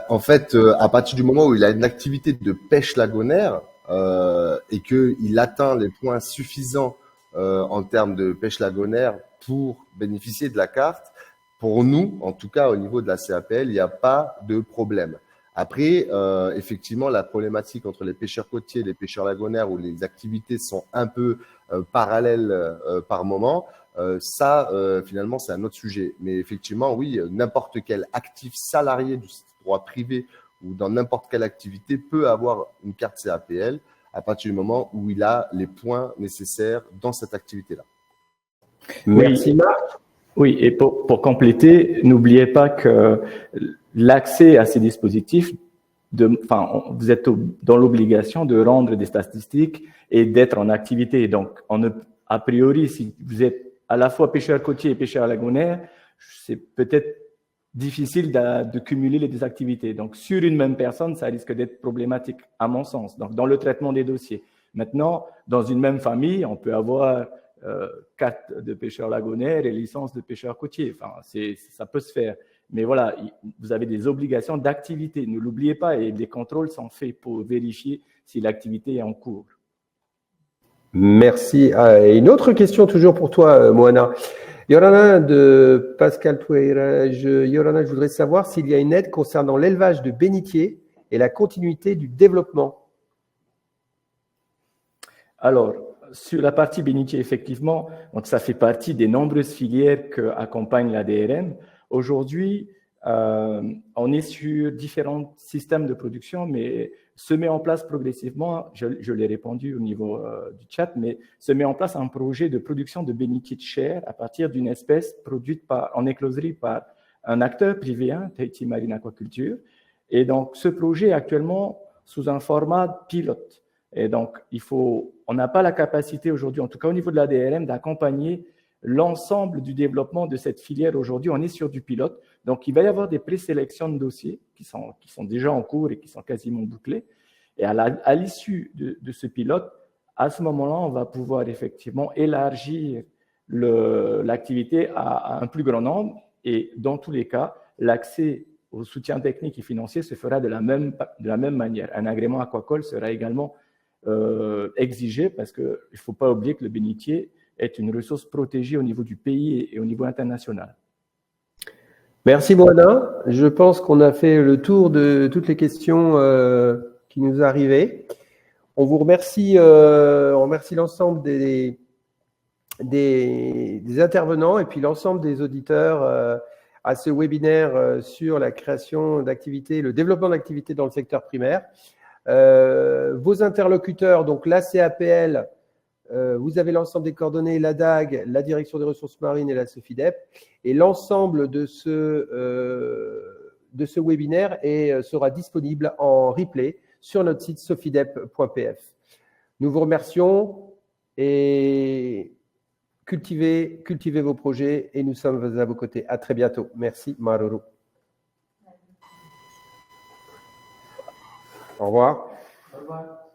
En fait, à partir du moment où il a une activité de pêche lagonaire et qu'il atteint les points suffisants en termes de pêche lagonaire pour bénéficier de la carte, pour nous, en tout cas au niveau de la CAPL, il n'y a pas de problème. Après, effectivement, la problématique entre les pêcheurs côtiers et les pêcheurs lagonaires où les activités sont un peu parallèles par moment, finalement, c'est un autre sujet. Mais effectivement, oui, n'importe quel actif salarié du droit privé ou dans n'importe quelle activité peut avoir une carte CAPL à partir du moment où il a les points nécessaires dans cette activité-là. Merci Marc. Oui, et pour compléter, n'oubliez pas que l'accès à ces dispositifs, vous êtes dans l'obligation de rendre des statistiques et d'être en activité. Donc, a priori, si vous êtes à la fois pêcheur côtier et pêcheur lagonaire, c'est peut-être difficile de cumuler les deux activités. Donc, sur une même personne, ça risque d'être problématique, à mon sens, donc dans le traitement des dossiers. Maintenant, dans une même famille, on peut avoir carte de pêcheur lagonaire et licence de pêcheur côtier. Enfin, ça peut se faire. Mais voilà, vous avez des obligations d'activité. Ne l'oubliez pas, et les contrôles sont faits pour vérifier si l'activité est en cours. Merci. Et une autre question toujours pour toi, Moana. Yorana de Pascal Toueira. Yorana, je voudrais savoir s'il y a une aide concernant l'élevage de bénitiers et la continuité du développement. Alors, sur la partie bénitier, effectivement, donc ça fait partie des nombreuses filières qu'accompagne la DRM. Aujourd'hui, on est sur différents systèmes de production, mais se met en place progressivement, je l'ai répondu au niveau du chat, mais se met en place un projet de production de bénitier de chair à partir d'une espèce produite en écloserie par un acteur privé, Tahiti Marine Aquaculture. Et donc, ce projet est actuellement sous un format pilote. Et donc, on n'a pas la capacité aujourd'hui, en tout cas au niveau de la DRM, d'accompagner l'ensemble du développement de cette filière aujourd'hui. On est sur du pilote. Donc, il va y avoir des présélections de dossiers qui sont déjà en cours et qui sont quasiment bouclés. Et à l'issue de ce pilote, à ce moment-là, on va pouvoir effectivement élargir l'activité à un plus grand nombre. Et dans tous les cas, l'accès au soutien technique et financier se fera de la même manière. Un agrément aquacole sera également exigé parce qu'il ne faut pas oublier que le bénitier est une ressource protégée au niveau du pays et au niveau international. Merci Moana. Je pense qu'on a fait le tour de toutes les questions qui nous arrivaient. On vous remercie, on remercie l'ensemble des intervenants et puis l'ensemble des auditeurs à ce webinaire sur la création d'activités, le développement d'activités dans le secteur primaire. Vos interlocuteurs, donc la CAPL, vous avez l'ensemble des coordonnées, la DAG, la Direction des ressources marines et la SOFIDEP, et l'ensemble de ce webinaire sera disponible en replay sur notre site sofidep.pf. Nous vous remercions et cultivez vos projets et nous sommes à vos côtés. À très bientôt. Merci, Maruru. Au revoir. Au revoir.